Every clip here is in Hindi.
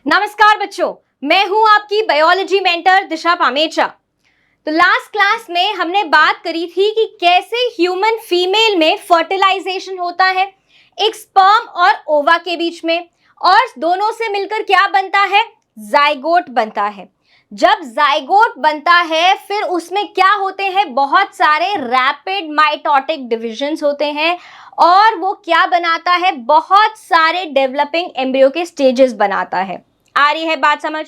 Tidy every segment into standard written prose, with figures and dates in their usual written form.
नमस्कार बच्चों, मैं हूं आपकी बायोलॉजी मेंटर दिशा पामेचा। तो लास्ट क्लास में हमने बात करी थी कि कैसे ह्यूमन फीमेल में फर्टिलाइजेशन होता है एक स्पर्म और ओवा के बीच में, और दोनों से मिलकर क्या बनता है, जाइगोट बनता है। जब जाइगोट बनता है फिर उसमें क्या होते हैं, बहुत सारे रैपिड माइटोटिक डिविजन्स होते हैं और वो क्या बनाता है, बहुत सारे डेवलपिंग एम्ब्रियो के स्टेजेस बनाता है। आ रही है बात समझ?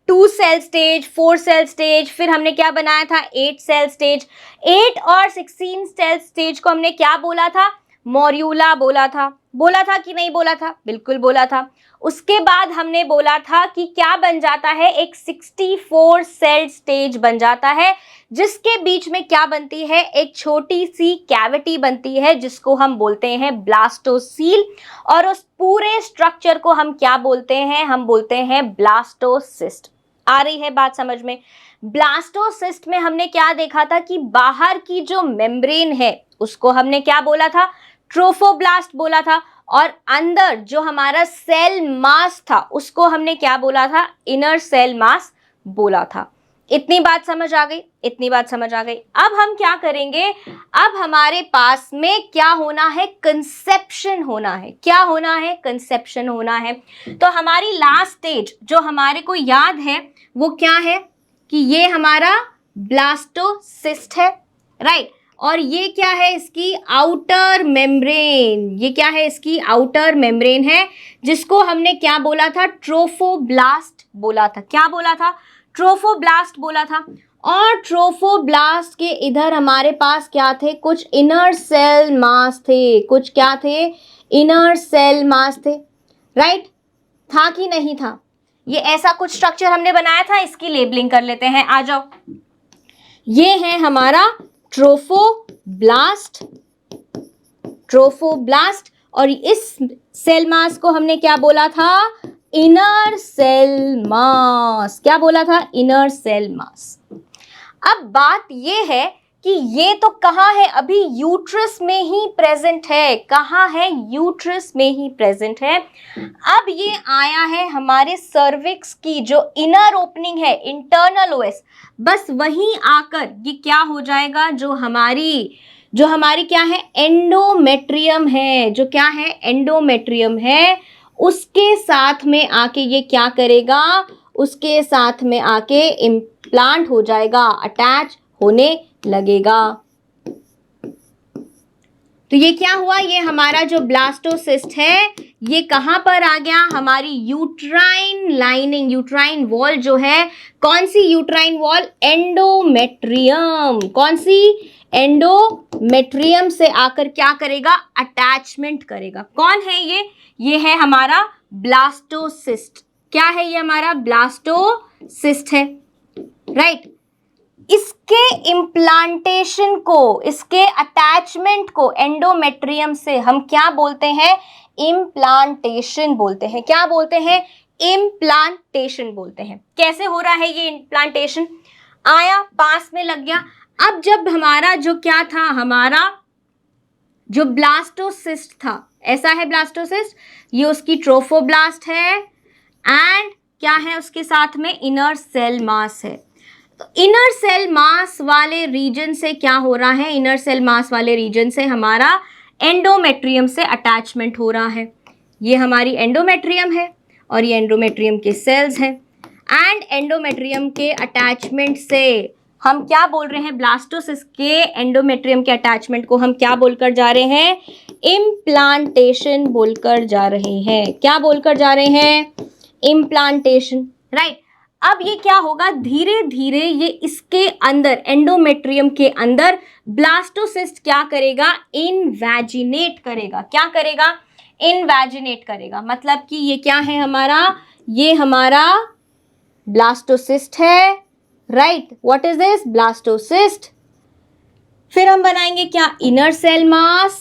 2 सेल स्टेज, 4 सेल स्टेज, फिर हमने क्या बनाया था, 8 सेल स्टेज। 8 और 16 सेल स्टेज को हमने क्या बोला था, मॉर्यूला बोला था। बोला था कि नहीं बोला था? बिल्कुल बोला था। उसके बाद हमने बोला था कि क्या बन जाता है, एक 64 सेल स्टेज बन जाता है, जिसके बीच में क्या बनती है, एक छोटी सी कैविटी बनती है जिसको हम बोलते हैं ब्लास्टोसील, और उस पूरे स्ट्रक्चर को हम क्या बोलते हैं, हम बोलते हैं ब्लास्टोसिस्ट। आ रही है बात समझ में? ब्लास्टोसिस्ट में हमने क्या देखा था कि बाहर की जो मेम्ब्रेन है उसको हमने क्या बोला था, ट्रोफोब्लास्ट बोला था, और अंदर जो हमारा सेल मास था उसको हमने क्या बोला था, इनर सेल मास बोला था। इतनी बात समझ आ गई? इतनी बात समझ आ गई। अब हम क्या करेंगे, अब हमारे पास में क्या होना है, कंसेप्शन होना है। क्या होना है, कंसेप्शन होना है। तो हमारी लास्ट स्टेज जो हमारे को याद है वो क्या है कि ये हमारा ब्लास्टोसिस्ट है, राइट। और ये क्या है, इसकी आउटर मेम्ब्रेन। ये क्या है, इसकी आउटर मेम्ब्रेन है, जिसको हमने क्या बोला था, ट्रोफोब्लास्ट बोला था। क्या बोला था, ट्रोफोब्लास्ट बोला था। और ट्रोफोब्लास्ट के इधर हमारे पास क्या थे, कुछ इनर सेल मास थे। कुछ क्या थे, इनर सेल मास थे, राइट। था कि नहीं था? ये ऐसा कुछ स्ट्रक्चर हमने बनाया था, इसकी लेबलिंग कर लेते हैं। आ जाओ, ये है हमारा ट्रोफोब्लास्ट। ट्रोफोब्लास्ट, और इस सेल मास को हमने क्या बोला था, इनर सेल मास। क्या बोला था, इनर सेल मास। अब बात ये है कि ये तो कहाँ है, अभी यूट्रस में ही प्रेजेंट है। कहाँ है, यूट्रस में ही प्रेजेंट है। अब ये आया है हमारे सर्विक्स की जो इनर ओपनिंग है, इंटरनल ओएस, बस वहीं आकर ये क्या हो जाएगा, जो हमारी क्या है, एंडोमेट्रियम है। जो क्या है, एंडोमेट्रियम है, उसके साथ में आके ये क्या करेगा, उसके साथ में आके इम्प्लांट हो जाएगा, अटैच होने लगेगा। तो ये क्या हुआ, ये हमारा जो ब्लास्टोसिस्ट है ये कहां पर आ गया, हमारी यूट्राइन लाइनिंग, यूट्राइन वॉल जो है, कौन सी यूट्राइन वॉल, एंडोमेट्रियम। कौन सी, एंडोमेट्रियम से आकर क्या करेगा, अटैचमेंट करेगा। कौन है ये है हमारा ब्लास्टोसिस्ट। क्या है, ये हमारा ब्लास्टोसिस्ट है, राइट। इसके इम्प्लांटेशन को, इसके अटैचमेंट को एंडोमेट्रियम से हम क्या बोलते हैं, इम्प्लांटेशन बोलते हैं। क्या बोलते हैं, इम्प्लांटेशन बोलते हैं। कैसे हो रहा है ये इम्प्लांटेशन, आया पास में लग गया। अब जब हमारा जो क्या था, हमारा जो ब्लास्टोसिस्ट था, ऐसा है ब्लास्टोसिस्ट, ये उसकी ट्रोफोब्लास्ट है, एंड क्या है उसके साथ में, इनर सेल मास है। तो इनर सेल मास वाले रीजन से क्या हो रहा है, इनर सेल मास वाले रीजन से हमारा एंडोमेट्रियम से अटैचमेंट हो रहा है। ये हमारी एंडोमेट्रियम है और ये एंडोमेट्रियम के सेल्स हैं, एंड एंडोमेट्रियम के अटैचमेंट से हम क्या बोल रहे हैं, ब्लास्टोसिस्ट के एंडोमेट्रियम के अटैचमेंट को हम क्या बोलकर जा रहे हैं, इम्प्लांटेशन बोलकर जा रहे हैं। क्या बोलकर जा रहे हैं, इम्प्लांटेशन, राइट। अब ये क्या होगा, धीरे धीरे ये इसके अंदर, एंडोमेट्रियम के अंदर ब्लास्टोसिस्ट क्या करेगा, इनवैजिनेट करेगा। क्या करेगा, इनवैजिनेट करेगा। मतलब कि ये क्या है हमारा, ये हमारा ब्लास्टोसिस्ट है, right. What is this, blastocyst. फिर हम बनाएंगे क्या, इनर सेल मास।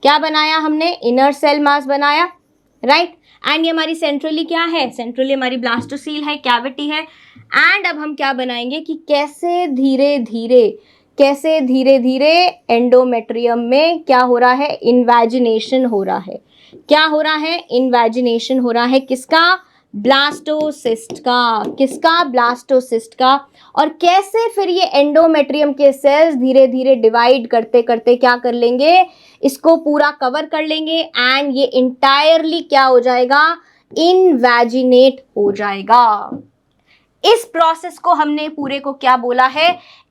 क्या बनाया हमने, इनर सेल मास बनाया, राइट। एंड ये हमारी सेंट्रली क्या है, सेंट्रली हमारी ब्लास्टोसील है, कैविटी है। एंड अब हम क्या बनाएंगे कि कैसे धीरे धीरे एंडोमेट्रियम में क्या हो रहा है, इन्वैजिनेशन हो रहा है। क्या हो रहा है, इन्वैजिनेशन हो रहा है, किसका, ब्लास्टोसिस्ट का। किसका? ब्लास्टोसिस्ट का। और कैसे फिर ये एंडोमेट्रियम के सेल्स धीरे धीरे डिवाइड करते करते क्या कर लेंगे, इसको पूरा कवर कर लेंगे एंड ये इंटायरली क्या हो जाएगा, इनवैजिनेट हो जाएगा। इस प्रोसेस को हमने पूरे को क्या बोला है,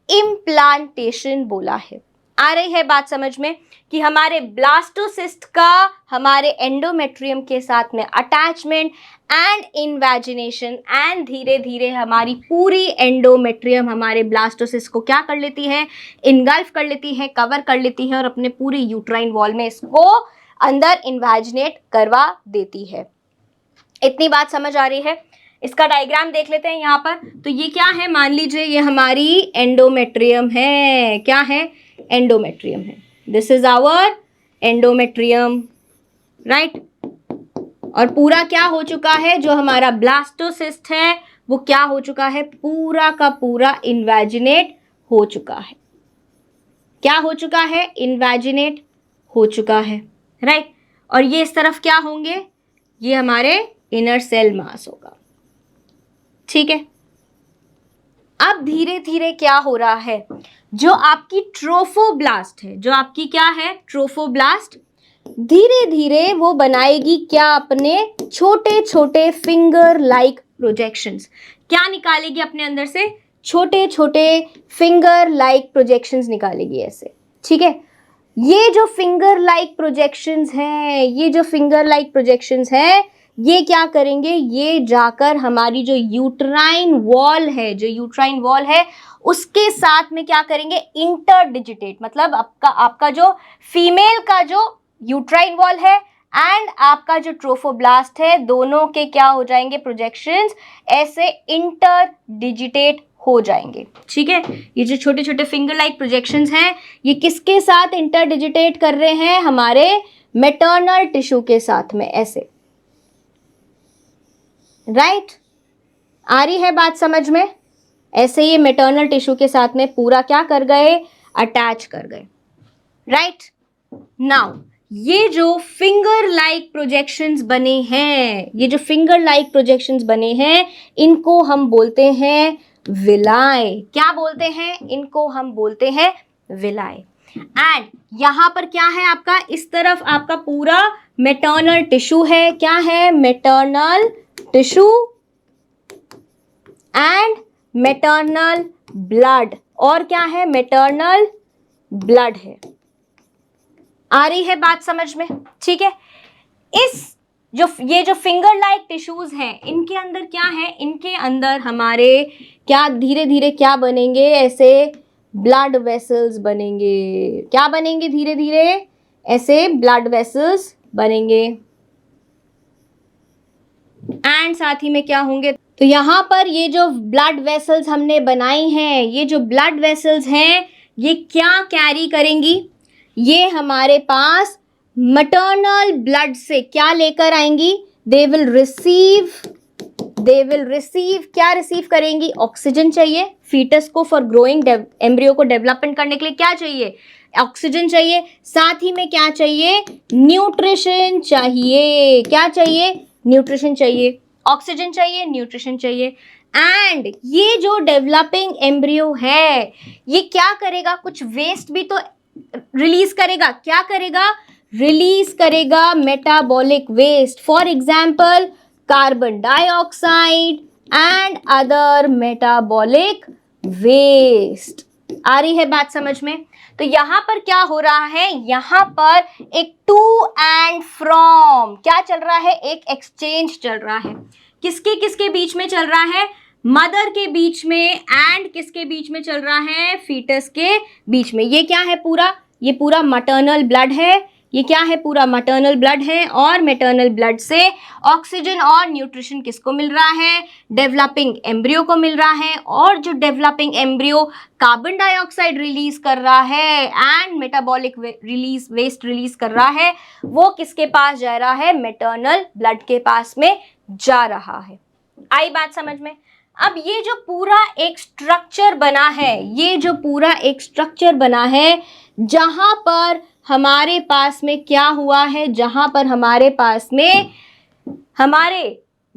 इम्प्लांटेशन बोला है। आ रही है बात समझ में कि हमारे ब्लास्टोसिस्ट का हमारे एंडोमेट्रियम के साथ में अटैचमेंट एंड इन्वेजिनेशन एंड धीरे धीरे हमारी पूरी एंडोमेट्रियम हमारे ब्लास्टोसिस्ट को क्या कर लेती है, इनगल्फ कर लेती है, कवर कर लेती है और अपने पूरे यूट्राइन वॉल में इसको अंदर इन्वेजिनेट करवा देती है। इतनी बात समझ आ रही है? इसका डायग्राम देख लेते हैं यहाँ पर। तो ये क्या है, मान लीजिए ये हमारी एंडोमेट्रियम है। क्या है? एंडोमेट्रियम है। This is our endometrium, right. और पूरा क्या हो चुका है, जो हमारा ब्लास्टोसिस्ट है वो क्या हो चुका है, पूरा का पूरा इन्वेजिनेट हो चुका है। क्या हो चुका है? इन्वेजिनेट हो चुका है, राइट। और ये इस तरफ क्या होंगे, ये हमारे इनर सेल मास होगा, ठीक है। अब धीरे धीरे क्या हो रहा है, जो आपकी ट्रोफोब्लास्ट है, जो आपकी क्या है, ट्रोफोब्लास्ट, धीरे धीरे वो बनाएगी क्या, अपने छोटे छोटे फिंगर लाइक प्रोजेक्शंस। क्या निकालेगी अपने अंदर से, छोटे छोटे फिंगर लाइक प्रोजेक्शंस निकालेगी ऐसे, ठीक है। ये जो फिंगर लाइक प्रोजेक्शंस हैं, ये जो फिंगर लाइक प्रोजेक्शंस हैं, ये क्या करेंगे, ये जाकर हमारी जो यूट्राइन वॉल है, जो यूट्राइन वॉल है उसके साथ में क्या करेंगे, इंटरडिजिटेट। मतलब आपका जो फीमेल का जो यूट्राइन वॉल है एंड आपका जो ट्रोफोब्लास्ट है, दोनों के क्या हो जाएंगे, प्रोजेक्शंस ऐसे इंटरडिजिटेट हो जाएंगे, ठीक है। ये जो छोटे छोटे फिंगर लाइक प्रोजेक्शंस हैं, ये किसके साथ इंटरडिजिटेट कर रहे हैं, हमारे मैटरनल टिश्यू के साथ में, ऐसे, राइट। आ रही है बात समझ में? ऐसे ये मैटरनल टिश्यू के साथ में पूरा क्या कर गए, अटैच कर गए, राइट। नाउ ये जो फिंगर लाइक प्रोजेक्शंस बने हैं, ये जो फिंगर लाइक प्रोजेक्शंस बने हैं, इनको हम बोलते हैं विलाई। क्या बोलते हैं, इनको हम बोलते हैं विलाई। एंड यहां पर क्या है आपका, इस तरफ आपका पूरा मैटरनल टिश्यू है। क्या है, maternal tissue and maternal blood. और क्या है, मैटरनल ब्लड है। आ रही है बात समझ में, ठीक है। ये जो फिंगर लाइक टिश्यूज हैं, इनके अंदर क्या है, इनके अंदर हमारे क्या धीरे धीरे क्या बनेंगे, ऐसे ब्लड वेसल्स बनेंगे। क्या बनेंगे, धीरे धीरे ऐसे ब्लड वेसल्स बनेंगे एंड साथ ही में क्या होंगे, तो यहां पर ये जो ब्लड वेसल्स हमने बनाई हैं, ये जो ब्लड वेसल्स हैं, ये क्या कैरी करेंगी, ये हमारे पास मैटरनल ब्लड से क्या लेकर आएंगी, दे विल रिसीव क्या रिसीव करेंगी, ऑक्सीजन चाहिए फीटस को फॉर ग्रोइंग, एम्ब्रियो को डेवलपमेंट करने के लिए क्या चाहिए, ऑक्सीजन चाहिए। साथ ही में क्या चाहिए, न्यूट्रिशन चाहिए। क्या चाहिए, न्यूट्रिशन चाहिए, ऑक्सीजन चाहिए, न्यूट्रिशन चाहिए। एंड ये जो डेवलपिंग एम्ब्रियो है, ये क्या करेगा, कुछ वेस्ट भी तो रिलीज करेगा। क्या करेगा, रिलीज करेगा metabolic waste, for example carbon dioxide and other metabolic waste. आ रही है बात समझ में? तो यहां पर क्या हो रहा है, यहां पर एक टू एंड फ्रॉम क्या चल रहा है, एक एक्सचेंज चल रहा है। किसके किसके बीच में चल रहा है, मदर के बीच में एंड किसके बीच में चल रहा है, फीटस के बीच में। ये क्या है, पूरा ये पूरा मैटरनल ब्लड है। ये क्या है, पूरा मैटरनल ब्लड है। और मैटरनल ब्लड से ऑक्सीजन और न्यूट्रिशन किसको मिल रहा है, डेवलपिंग एम्ब्रियो को मिल रहा है। और जो developing embryo carbon dioxide release कर रहा है एंड मेटाबॉलिक वेस्ट रिलीज कर रहा है, वो किसके पास जा रहा है, मैटरनल ब्लड के पास में जा रहा है। आई बात समझ में? अब ये जो पूरा एक स्ट्रक्चर बना है, ये जो पूरा एक स्ट्रक्चर बना है, जहां पर हमारे पास में क्या हुआ है, जहां पर हमारे पास में हमारे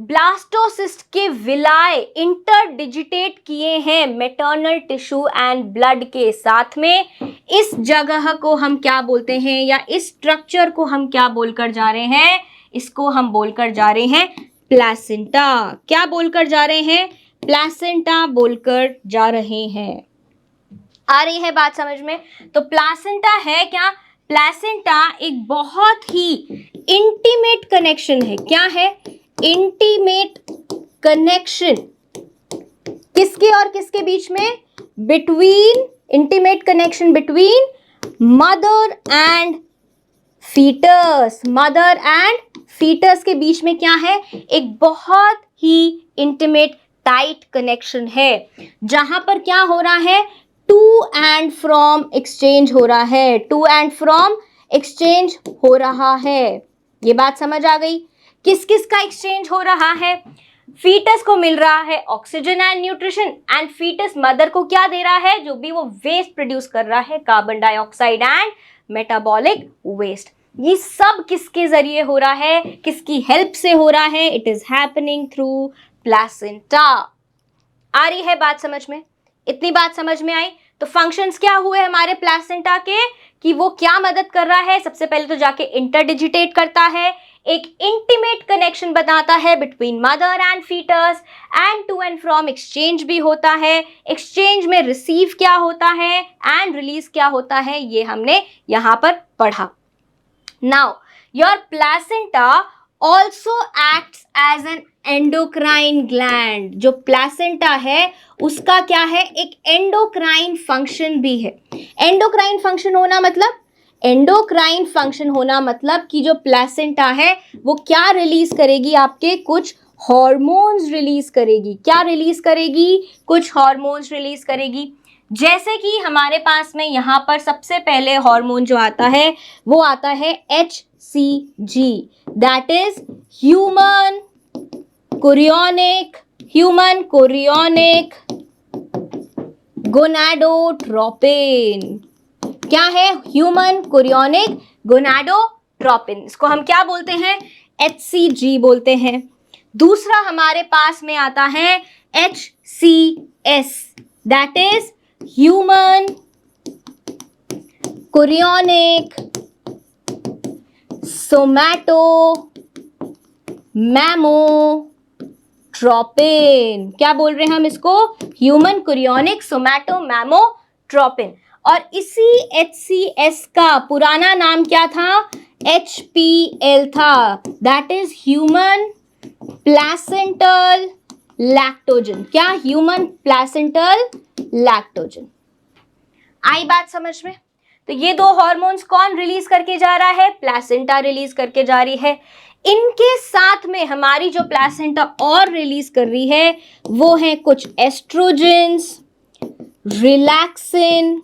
ब्लास्टोसिस्ट के विलाय इंटरडिजिटेट किए हैं मेटर्नल टिश्यू एंड ब्लड के साथ में। इस जगह को हम क्या बोलते हैं, या इस स्ट्रक्चर को हम क्या बोलकर जा रहे हैं, इसको हम बोलकर जा रहे हैं प्लेसेंटा। क्या बोलकर जा रहे हैं, प्लेसेंटा बोलकर जा रहे हैं। आ रही है बात समझ में। तो प्लेसेंटा है क्या, प्लेसेंटा एक बहुत ही इंटीमेट कनेक्शन है। क्या है, इंटीमेट कनेक्शन किसके और किसके बीच में, between, intimate connection between mother and foetus. Mother and foetus के बीच में क्या है, एक बहुत ही इंटीमेट टाइट कनेक्शन है, जहां पर क्या हो रहा है, टू एंड फ्रॉम एक्सचेंज हो रहा है, टू एंड फ्रॉम एक्सचेंज हो रहा है। ये बात समझ आ गई। किस किस का एक्सचेंज हो रहा है, फीटस को मिल रहा है oxygen and nutrition, and foetus mother को क्या दे रहा है, जो भी वो वेस्ट प्रोड्यूस कर रहा है, carbon dioxide and metabolic waste. ये सब किसके जरिए हो रहा है, किसकी हेल्प से हो रहा है, it is happening through placenta. आ रही है बात समझ में, इतनी बात समझ में आई। तो फंक्शंस क्या हुए हमारे प्लेसेंटा के, कि वो क्या मदद कर रहा है, सबसे पहले तो जाके इंटरडिजिटेट करता है, एक इंटीमेट कनेक्शन बताता है between mother and foetus, and to and from exchange भी होता है, एक्सचेंज में रिसीव क्या होता है एंड रिलीज क्या होता है, ये हमने यहां पर पढ़ा। Now your placenta also acts as an endocrine gland. जो प्लेसेंटा है उसका क्या है, एक एंडोक्राइन फंक्शन भी है। एंडोक्राइन फंक्शन होना मतलब, एंडोक्राइन फंक्शन होना मतलब कि जो प्लेसेंटा है वो क्या रिलीज करेगी, आपके कुछ हार्मोन्स रिलीज करेगी। क्या रिलीज करेगी, कुछ हार्मोन्स रिलीज करेगी। जैसे कि हमारे पास में यहाँ पर सबसे पहले हार्मोन जो आता है वो आता है HCG, that is human chorionic gonadotropin. क्या है, ह्यूमन कोरियोनिक गोनाडोट्रोपिन। इसको हम क्या बोलते हैं, HCG बोलते हैं। दूसरा हमारे पास में आता है HCS, that is human chorionic somatomammotropin. क्या बोल रहे हैं हम इसको, ह्यूमन कोरियोनिक सोमैटो मैमोट्रोपिन। और इसी HCS का पुराना नाम क्या था, HPL था, that is human placental lactogen. क्या, ह्यूमन प्लेसेंटल लैक्टोजन। आई बात समझ में। तो ये दो हार्मोन्स कौन रिलीज करके जा रहा है, प्लेसेंटा रिलीज करके जा रही है। इनके साथ में हमारी जो प्लेसेंटा और रिलीज कर रही है वो है कुछ एस्ट्रोजेंस, रिलैक्सिन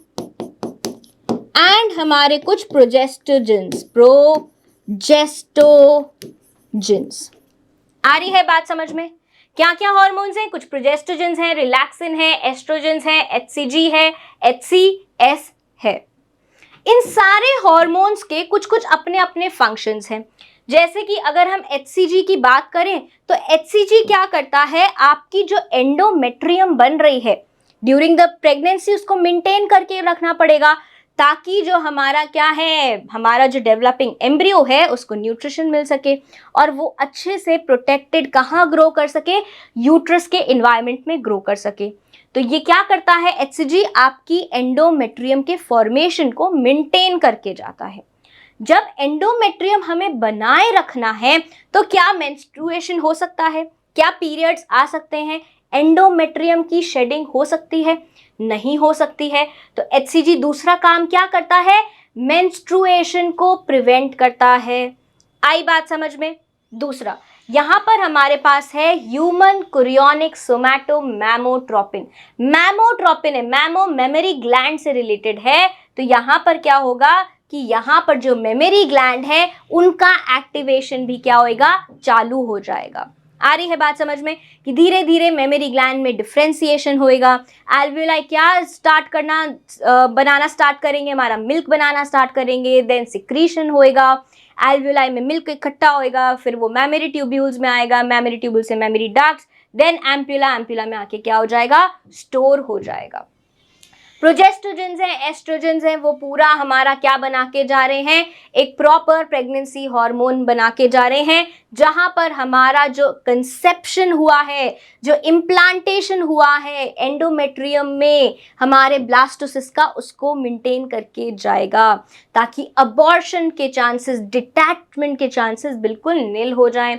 एंड हमारे कुछ प्रोजेस्टोजेंस। आ रही है बात समझ में। क्या क्या हार्मोन्स हैं, कुछ प्रोजेस्टोजेंस हैं, रिलैक्सिन है, एस्ट्रोजेंस है, HCG है, HCS है। इन सारे हार्मोन्स के कुछ कुछ अपने अपने फंक्शंस हैं। जैसे कि अगर हम HCG की बात करें तो HCG क्या करता है, आपकी जो एंडोमेट्रियम बन रही है ड्यूरिंग द प्रेगनेंसी उसको मेंटेन करके रखना पड़ेगा, ताकि जो हमारा क्या है, हमारा जो डेवलपिंग एम्ब्रियो है उसको न्यूट्रिशन मिल सके और वो अच्छे से प्रोटेक्टेड कहाँ ग्रो कर सके, यूट्रस के इन्वायरमेंट में ग्रो कर सके। तो ये क्या करता है, HCG आपकी एंडोमेट्रियम के फॉर्मेशन को मेंटेन करके जाता है। जब एंडोमेट्रियम हमें बनाए रखना है तो क्या मेंस्ट्रुएशन हो सकता है, क्या पीरियड्स आ सकते हैं, एंडोमेट्रियम की शेडिंग हो सकती है, नहीं हो सकती है। तो HCG दूसरा काम क्या करता है, मेंस्ट्रुएशन को प्रिवेंट करता है। आई बात समझ में। दूसरा यहाँ पर हमारे पास है ह्यूमन कोरियोनिक सोमैटो मैमोट्रोपिन। मैमोट्रोपिन है, मैमो मेमोरी ग्लैंड से रिलेटेड है। तो यहाँ पर क्या होगा कि यहाँ पर जो मेमोरी ग्लैंड है उनका एक्टिवेशन भी क्या होएगा, चालू हो जाएगा। आ रही है बात समझ में कि धीरे धीरे मेमोरी ग्लैंड में डिफरेंशिएशन होएगा। एल्वियोलाई क्या स्टार्ट करना बनाना स्टार्ट करेंगे, हमारा मिल्क बनाना स्टार्ट करेंगे, देन सिक्रीशन होएगा, एल्वियोलाई में मिल्क इकट्ठा होएगा, फिर वो मेमोरी ट्यूब्यूल्स में आएगा, मेमोरी ट्यूब्यूल से mammary ducts, then ampulla, ampulla में आके क्या हो जाएगा, स्टोर हो जाएगा। प्रोजेस्टोजेंस हैं, एस्ट्रोजेंस हैं, वो पूरा हमारा क्या बना के जा रहे हैं, एक प्रॉपर प्रेगनेंसी हार्मोन बना के जा रहे हैं, जहां पर हमारा जो कंसेप्शन हुआ है, जो इम्प्लांटेशन हुआ है एंडोमेट्रियम में हमारे ब्लास्टोसिस्ट का, उसको मेंटेन करके जाएगा, ताकि अबॉर्शन के चांसेस, डिटैचमेंट के चांसेस बिल्कुल निल हो जाएं।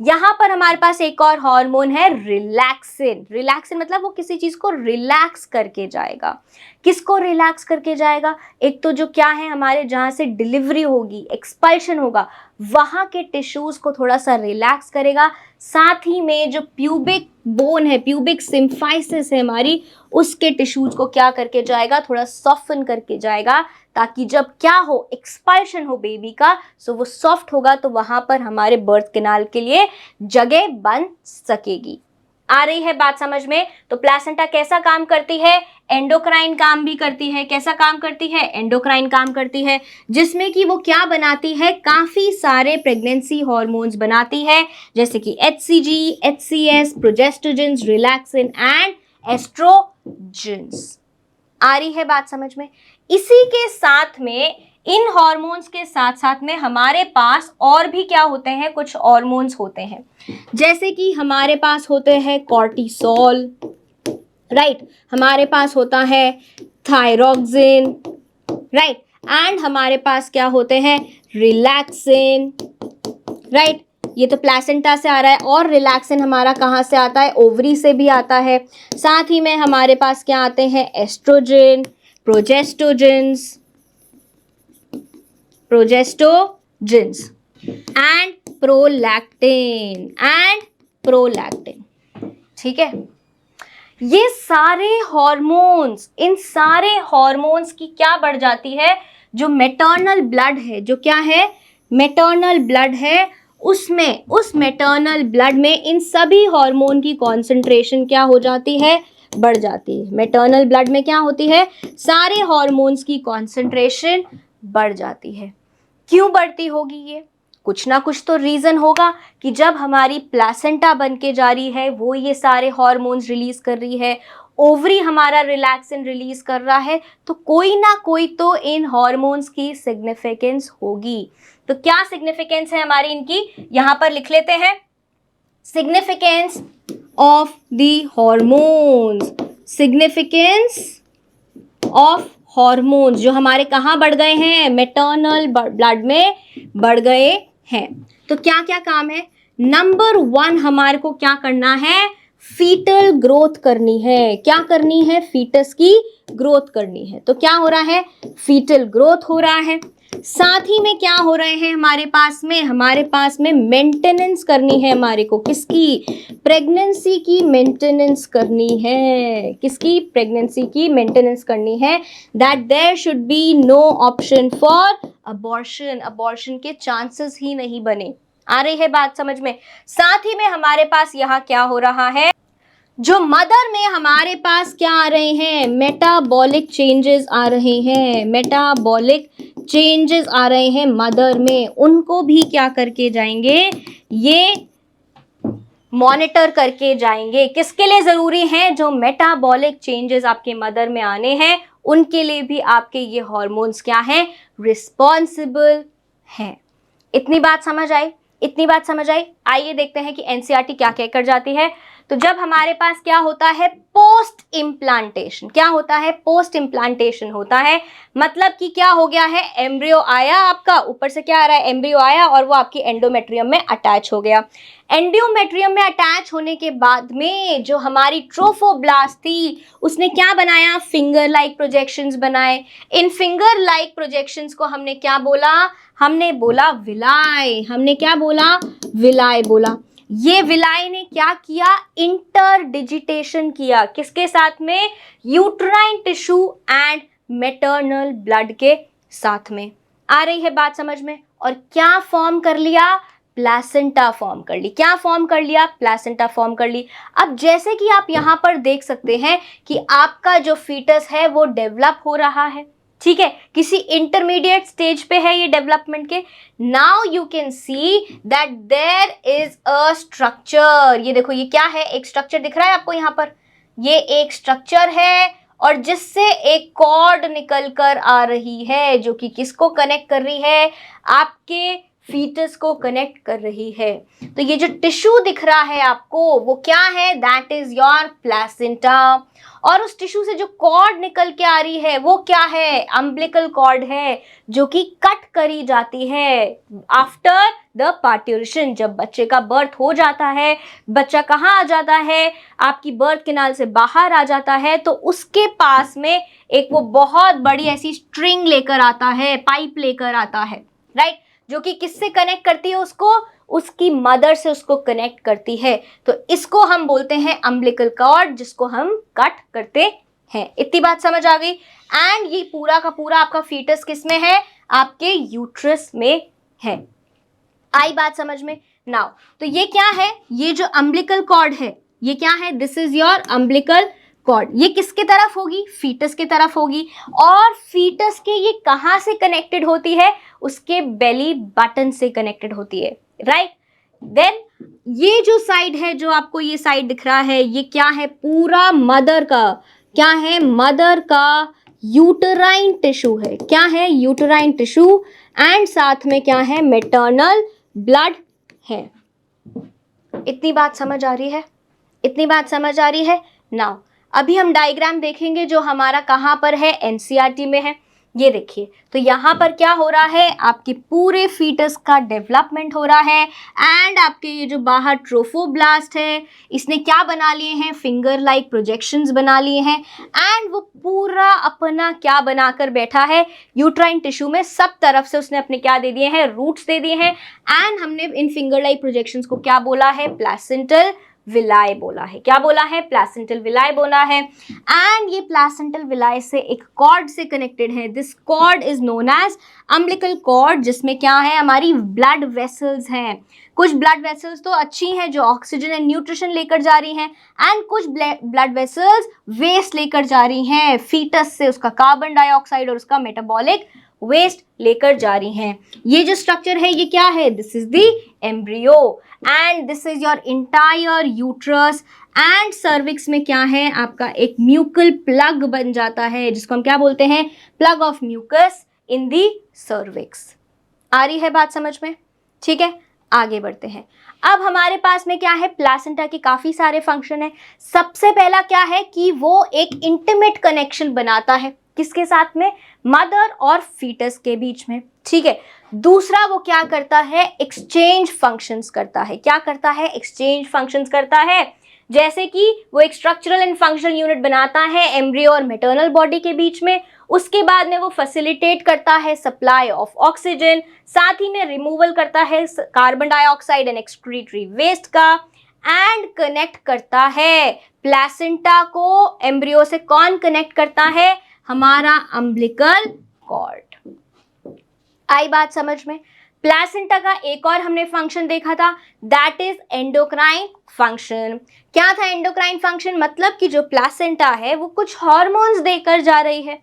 यहाँ पर हमारे पास एक और हार्मोन है रिलैक्सिन। रिलैक्सिन मतलब वो किसी चीज को रिलैक्स करके जाएगा। किसको रिलैक्स करके जाएगा, एक तो जो क्या है हमारे जहाँ से डिलीवरी होगी, एक्सपल्शन होगा, वहाँ के टिश्यूज को थोड़ा सा रिलैक्स करेगा, साथ ही में जो प्यूबिक बोन है, प्यूबिक सिम्फाइसिस है हमारी, उसके टिश्यूज को क्या करके जाएगा, थोड़ा सॉफ्टन करके जाएगा, ताकि जब क्या हो, एक्सपल्शन हो बेबी का, सो वो सॉफ्ट होगा, तो वहां पर हमारे बर्थ कैनाल के लिए जगह बन सकेगी। आ रही है बात समझ में। तो प्लेसेंटा कैसा काम करती है, एंडोक्राइन काम भी करती है। कैसा काम करती है, एंडोक्राइन काम करती है, जिसमें कि वो क्या बनाती है, काफी सारे प्रेगनेंसी हार्मोन्स बनाती है, जैसे कि HCG, HCS, progestogens, relaxin and estrogens. आ रही है बात समझ में। इसी के साथ में, इन हार्मोन्स के साथ साथ में हमारे पास और भी क्या होते हैं, कुछ हार्मोन्स होते हैं, जैसे कि हमारे पास होते हैं कॉर्टिसोल, राइट, हमारे पास होता है थायरोक्सिन, राइट, एंड हमारे पास क्या होते हैं, रिलैक्सिन, राइट। ये तो प्लेसेंटा से आ रहा है, और रिलैक्सिन हमारा कहाँ से आता है, ओवरी से भी आता है। साथ ही में हमारे पास क्या आते हैं, एस्ट्रोजन, प्रोजेस्टोजेंस एंड प्रोलैक्टिन, ठीक है। ये सारे हॉर्मोन्स, इन सारे हॉर्मोन्स की क्या बढ़ जाती है, जो मैटरनल ब्लड है, जो क्या है, मैटरनल ब्लड है, उसमें, उस मैटरनल ब्लड में इन सभी हार्मोन की कॉन्सेंट्रेशन क्या हो जाती है, बढ़ जाती है। मैटरनल ब्लड में क्या होती है, सारे हार्मोन्स की कॉन्सेंट्रेशन बढ़ जाती है। क्यों बढ़ती होगी ये, कुछ ना कुछ तो रीजन होगा कि जब हमारी प्लेसेंटा बन के जा रही है, वो ये सारे हार्मोन्स रिलीज कर रही है, ओवरी हमारा रिलैक्सिन रिलीज कर रहा है, तो कोई ना कोई तो इन हार्मोन्स की सिग्निफिकेंस होगी। तो क्या सिग्निफिकेंस है हमारी इनकी, यहां पर लिख लेते हैं, significance of the hormones, significance of hormones जो हमारे कहाँ बढ़ गए हैं, मैटरनल ब्लड में बढ़ गए हैं। तो क्या क्या काम है, नंबर 1 हमारे को क्या करना है, फीटल ग्रोथ करनी है। क्या करनी है, फीटस की ग्रोथ करनी है। तो क्या हो रहा है, फीटल ग्रोथ हो रहा है। साथ ही में क्या हो रहे हैं हमारे पास में मेंटेनेंस करनी है हमारे को, किसकी, प्रेगनेंसी की मेंटेनेंस करनी है। किसकी, प्रेगनेंसी की मेंटेनेंस करनी है, that there should be no option for abortion, abortion के चांसेस ही नहीं बने। आ रही है बात समझ में। साथ ही में हमारे पास यहाँ क्या हो रहा है, जो मदर में हमारे पास क्या आ रहे हैं, मेटाबॉलिक चेंजेस आ रहे हैं, मेटाबॉलिक चेंजेस आ रहे हैं मदर में, उनको भी क्या करके जाएंगे, ये मॉनिटर करके जाएंगे। किसके लिए जरूरी है, जो मेटाबॉलिक चेंजेस आपके मदर में आने हैं, उनके लिए भी आपके ये हार्मोन्स क्या हैं, रिस्पॉन्सिबल हैं। इतनी बात समझ आई, इतनी बात समझ आई। आइए देखते हैं कि एनसीईआरटी क्या कह कर जाती है। तो जब हमारे पास क्या होता है, पोस्ट इम्प्लांटेशन, क्या होता है, पोस्ट इम्प्लांटेशन होता है, मतलब कि क्या हो गया है, एम्ब्रियो आया आपका, ऊपर से क्या आ रहा है, एम्ब्रियो आया और वो आपकी एंडोमेट्रियम में अटैच हो गया। एंडोमेट्रियम में अटैच होने के बाद में जो हमारी ट्रोफोब्लास्ट थी, उसने क्या बनाया, फिंगर लाइक प्रोजेक्शंस बनाए। इन फिंगर लाइक प्रोजेक्शंस को हमने क्या बोला, हमने बोला विलाई, हमने क्या बोला, विलाई बोला। ये विलाई ने क्या किया, इंटरडिजिटेशन किया, किसके साथ में, uterine tissue and maternal blood के साथ में। आ रही है बात समझ में। और क्या फॉर्म कर लिया, प्लेसेंटा फॉर्म कर ली। क्या फॉर्म कर लिया? प्लेसेंटा फॉर्म कर ली। अब जैसे कि आप यहाँ पर देख सकते हैं कि आपका जो फीटस है वो डेवलप हो रहा है, ठीक है, किसी इंटरमीडिएट स्टेज पे है ये डेवलपमेंट के। Now you can see that there is a structure. ये देखो, ये क्या है? एक स्ट्रक्चर दिख रहा है आपको यहाँ पर, ये एक स्ट्रक्चर है और जिससे एक कॉर्ड निकल कर आ रही है जो कि किसको कनेक्ट कर रही है? आपके फीटस को कनेक्ट कर रही है। तो ये जो टिश्यू दिख रहा है आपको वो क्या है? That is your placenta. और उस टिश्यू से जो कॉर्ड निकल के आ रही है वो क्या है? अम्बिलिकल कॉर्ड है जो कि कट करी जाती है आफ्टर द पार्ट्यूरेशन। जब बच्चे का बर्थ हो जाता है, बच्चा कहाँ आ जाता है? आपकी बर्थ कैनाल से बाहर आ जाता है, तो उसके पास में एक वो बहुत बड़ी ऐसी स्ट्रिंग लेकर आता है, पाइप लेकर आता है, राइट, जो कि किससे कनेक्ट करती है उसको? उसकी मदर से उसको कनेक्ट करती है। तो इसको हम बोलते हैं अम्बिलिकल कॉर्ड, जिसको हम कट करते हैं। इतनी बात समझ आ गई? एंड ये पूरा का पूरा आपका फीटस किस में है? आपके यूट्रस में है। आई बात समझ में? नाउ तो ये क्या है? ये जो अम्बिलिकल कॉर्ड है ये क्या है? This is your umbilical cord. ये किसके तरफ होगी? फीटस के तरफ होगी। और फीटस के ये कहाँ से कनेक्टेड होती है? उसके बेली बटन से कनेक्टेड होती है, राइट। देन ये जो साइड है, जो आपको ये साइड दिख रहा है, ये क्या है? पूरा मदर का क्या है? मदर का यूटराइन टिश्यू है। क्या है? Uterine tissue. एंड साथ में क्या है? मैटरनल ब्लड है। इतनी बात समझ आ रही है? इतनी बात समझ आ रही है? नाउ अभी हम डायग्राम देखेंगे जो हमारा कहाँ पर है? एनसीईआरटी में है। ये देखिए, तो यहाँ पर क्या हो रहा है? आपके पूरे फीटस का डेवलपमेंट हो रहा है। एंड आपके ये जो बाहर ट्रोफोब्लास्ट है, इसने क्या बना लिए हैं? फिंगर लाइक प्रोजेक्शंस बना लिए हैं। एंड वो पूरा अपना क्या बनाकर बैठा है? यूट्राइन टिश्यू में सब तरफ से उसने अपने क्या दे दिए हैं? रूट्स दे दिए हैं। एंड हमने इन फिंगर लाइक प्रोजेक्शंस को क्या बोला है? प्लेसेंटल विलाय बोला है। क्या बोला है? प्लेसेंटल विलाय बोला है। एंड ये प्लेसेंटल विलाय से एक कॉर्ड से कनेक्टेड है। This cord is known as umbilical cord, जिसमें क्या है? हमारी ब्लड वेसल्स हैं। कुछ ब्लड वेसल्स तो अच्छी हैं जो ऑक्सीजन एंड न्यूट्रिशन लेकर जा रही हैं, एंड कुछ ब्लड वेसल्स वेस्ट लेकर जा रही हैं, फीटस से उसका कार्बन डाइऑक्साइड और उसका मेटाबॉलिक वेस्ट लेकर जा रही हैं। ये जो स्ट्रक्चर है ये क्या है? This is the embryo and this is your entire uterus. And cervix में क्या है? आपका एक म्यूकल प्लग बन जाता है, जिसको हम क्या बोलते हैं? Plug off mucus in the cervix. आ रही है बात समझ में? ठीक है, आगे बढ़ते हैं। अब हमारे पास में क्या है? प्लेसेंटा के काफी सारे फंक्शन है। सबसे पहला क्या है कि वो एक इंटीमेट कनेक्शन बनाता है। किसके साथ में? मदर और फीटस के बीच में, ठीक है। दूसरा वो क्या करता है? एक्सचेंज फंक्शंस करता है। क्या करता है? एक्सचेंज फंक्शंस करता है। जैसे कि वो एक स्ट्रक्चरल एंड फंक्शनल यूनिट बनाता है एम्ब्रियो और मैटरनल बॉडी के बीच में। उसके बाद में वो फैसिलिटेट करता है सप्लाई ऑफ ऑक्सीजन, साथ ही में रिमूवल करता है carbon dioxide and excretory waste का, एंड कनेक्ट करता है प्लेसेंटा को एम्ब्रियो से। कौन कनेक्ट करता है? हमारा अम्बिलिकल कॉर्ड। आई बात समझ में? प्लेसेंटा का एक और हमने फंक्शन देखा था, दैट इज एंडोक्राइन फंक्शन। क्या था एंडोक्राइन फंक्शन? मतलब कि जो प्लेसेंटा है वो कुछ हार्मोन्स देकर जा रही है।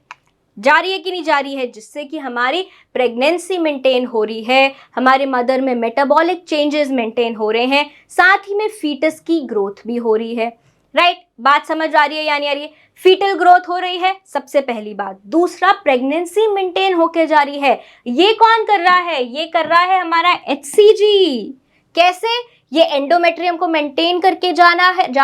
जा रही है कि नहीं जा रही है? जिससे कि हमारी प्रेगनेंसी मेंटेन हो रही है, हमारे मदर में मेटाबॉलिक चेंजेस मेंटेन हो रहे हैं, साथ ही में फीटस की ग्रोथ भी हो रही है, राइट। बात समझ आ रही है या नहीं आ रही है? फीटल ग्रोथ हो रही है, सबसे पहली बात। दूसरा, प्रेगनेंसी मेंटेन होके जा रही है। ये कौन कर रहा है? ये कर रहा है हमारा HCG। कैसे? ये एंडोमेट्रियम को मेंटेन करके जा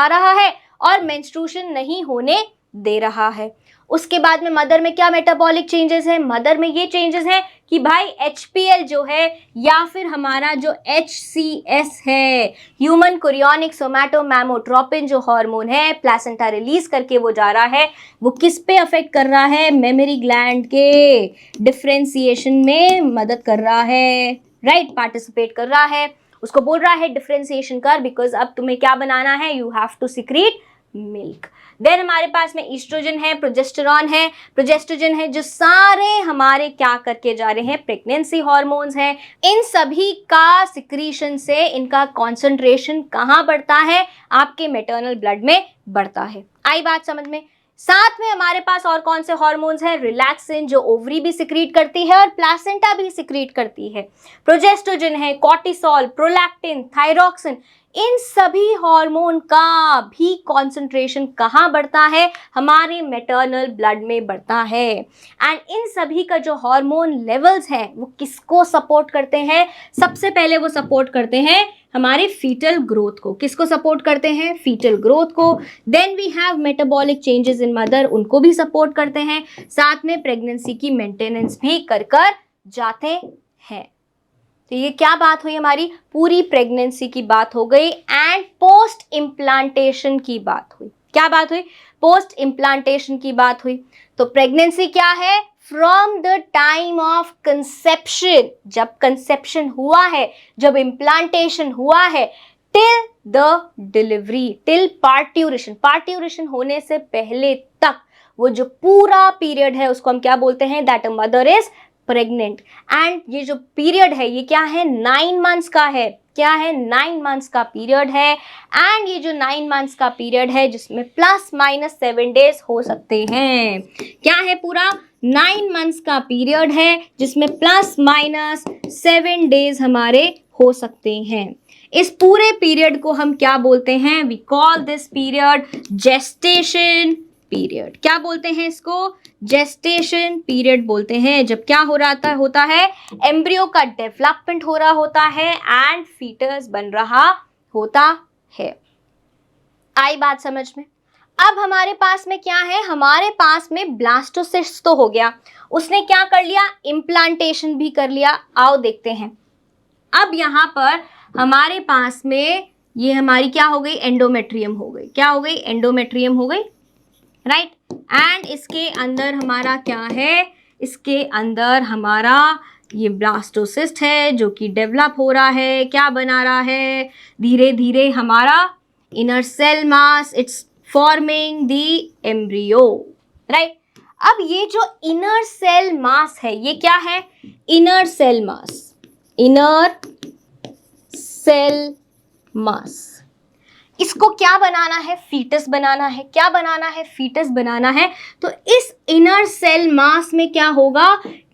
रहा है और मेंस्ट्रुएशन नहीं होने दे रहा है। उसके बाद में मदर में क्या मेटाबॉलिक चेंजेस है? मदर में ये चेंजेस है कि भाई HPL जो है या फिर हमारा जो HCS है, ह्यूमन कोरियोनिक सोमैटोमैमोट्रोपिन जो हार्मोन है, प्लेसेंटा रिलीज करके वो जा रहा है। वो किस पे अफेक्ट कर रहा है? मेमोरी ग्लैंड के डिफरेंशिएशन में मदद कर रहा है, राइट, पार्टिसिपेट कर रहा है। उसको बोल रहा है डिफरेंशिएशन कर, बिकॉज अब तुम्हें क्या बनाना है? You have to secrete milk. Then हमारे पास में ईस्ट्रोजन है, प्रोजेस्टेरोन है, जो सारे हमारे क्या करके जा रहे हैं, प्रेगनेंसी हार्मोन्स हैं। इन सभी का सिक्रीशन से इनका कॉन्सेंट्रेशन कहाँ बढ़ता है, आपके मैटरनल ब्लड में बढ़ता है। आई बात समझ में। साथ में हमारे पास और कौन से हार्मोन्स हैं, रिलैक्सिन जो ओवरी भी सिक्रीट करती है और प्लासेंटा भी सिक्रीट करती है, प्रोजेस्ट्रोजन है, कॉर्टिसोल, प्रोलैक्टिन, थायरॉक्सिन, इन सभी हार्मोन का भी कॉन्सेंट्रेशन कहाँ बढ़ता है, हमारे मैटरनल ब्लड में बढ़ता है। एंड इन सभी का जो हार्मोन लेवल्स हैं वो किसको सपोर्ट करते हैं, सबसे पहले वो सपोर्ट करते हैं हमारे फीटल ग्रोथ को। किसको सपोर्ट करते हैं, फीटल ग्रोथ को। Then we have metabolic changes in mother, उनको भी सपोर्ट करते हैं। साथ में प्रेगनेंसी की मेंटेनेंस भी कर जाते हैं। तो ये क्या बात हुई, हमारी पूरी प्रेगनेंसी की बात हो गई। एंड पोस्ट इम्प्लांटेशन की बात हुई। क्या बात हुई, पोस्ट इम्प्लांटेशन की बात हुई। तो प्रेगनेंसी क्या है, from the time of conception, जब कंसेप्शन हुआ है, जब इम्प्लांटेशन हुआ है, till the delivery, till parturition, parturition होने से पहले तक वो जो पूरा पीरियड है उसको हम क्या बोलते हैं, that a mother is pregnant. And ये जो पीरियड है ये क्या है, 9 मंथ्स का है। क्या है, 9 मंथ्स का पीरियड है। एंड ये जो 9 मंथ्स का पीरियड है जिसमें प्लस माइनस 7 डेज हो सकते हैं। क्या है, पूरा 9 मंथ्स का पीरियड है जिसमें प्लस माइनस 7 डेज हमारे हो सकते हैं। इस पूरे पीरियड को हम क्या बोलते हैं, we call this period gestation period. क्या बोलते हैं इसको, जेस्टेशन पीरियड बोलते हैं। जब क्या हो रहा होता है, एम्ब्रियो का डेवलपमेंट हो रहा होता है एंड फीटस बन रहा होता है। आई बात समझ में। अब हमारे पास में क्या है, हमारे पास में ब्लास्टोसिस्ट तो हो गया, उसने क्या कर लिया, इम्प्लांटेशन भी कर लिया। आओ देखते हैं। अब यहाँ पर हमारे पास में ये हमारी क्या हो गई, एंडोमेट्रियम हो गई। क्या हो गई, एंडोमेट्रियम हो गई, राइट। एंड इसके अंदर हमारा क्या है, इसके अंदर हमारा ये ब्लास्टोसिस्ट है जो कि डेवलप हो रहा है, क्या बना रहा है, धीरे धीरे हमारा inner cell mass, it's forming the embryo, right. अब ये जो इनर सेल मास है ये क्या है, inner cell mass, inner cell mass, इसको क्या बनाना है, फीटस बनाना है। क्या बनाना है, फीटस बनाना है। तो इस इनर सेल मास में क्या होगा,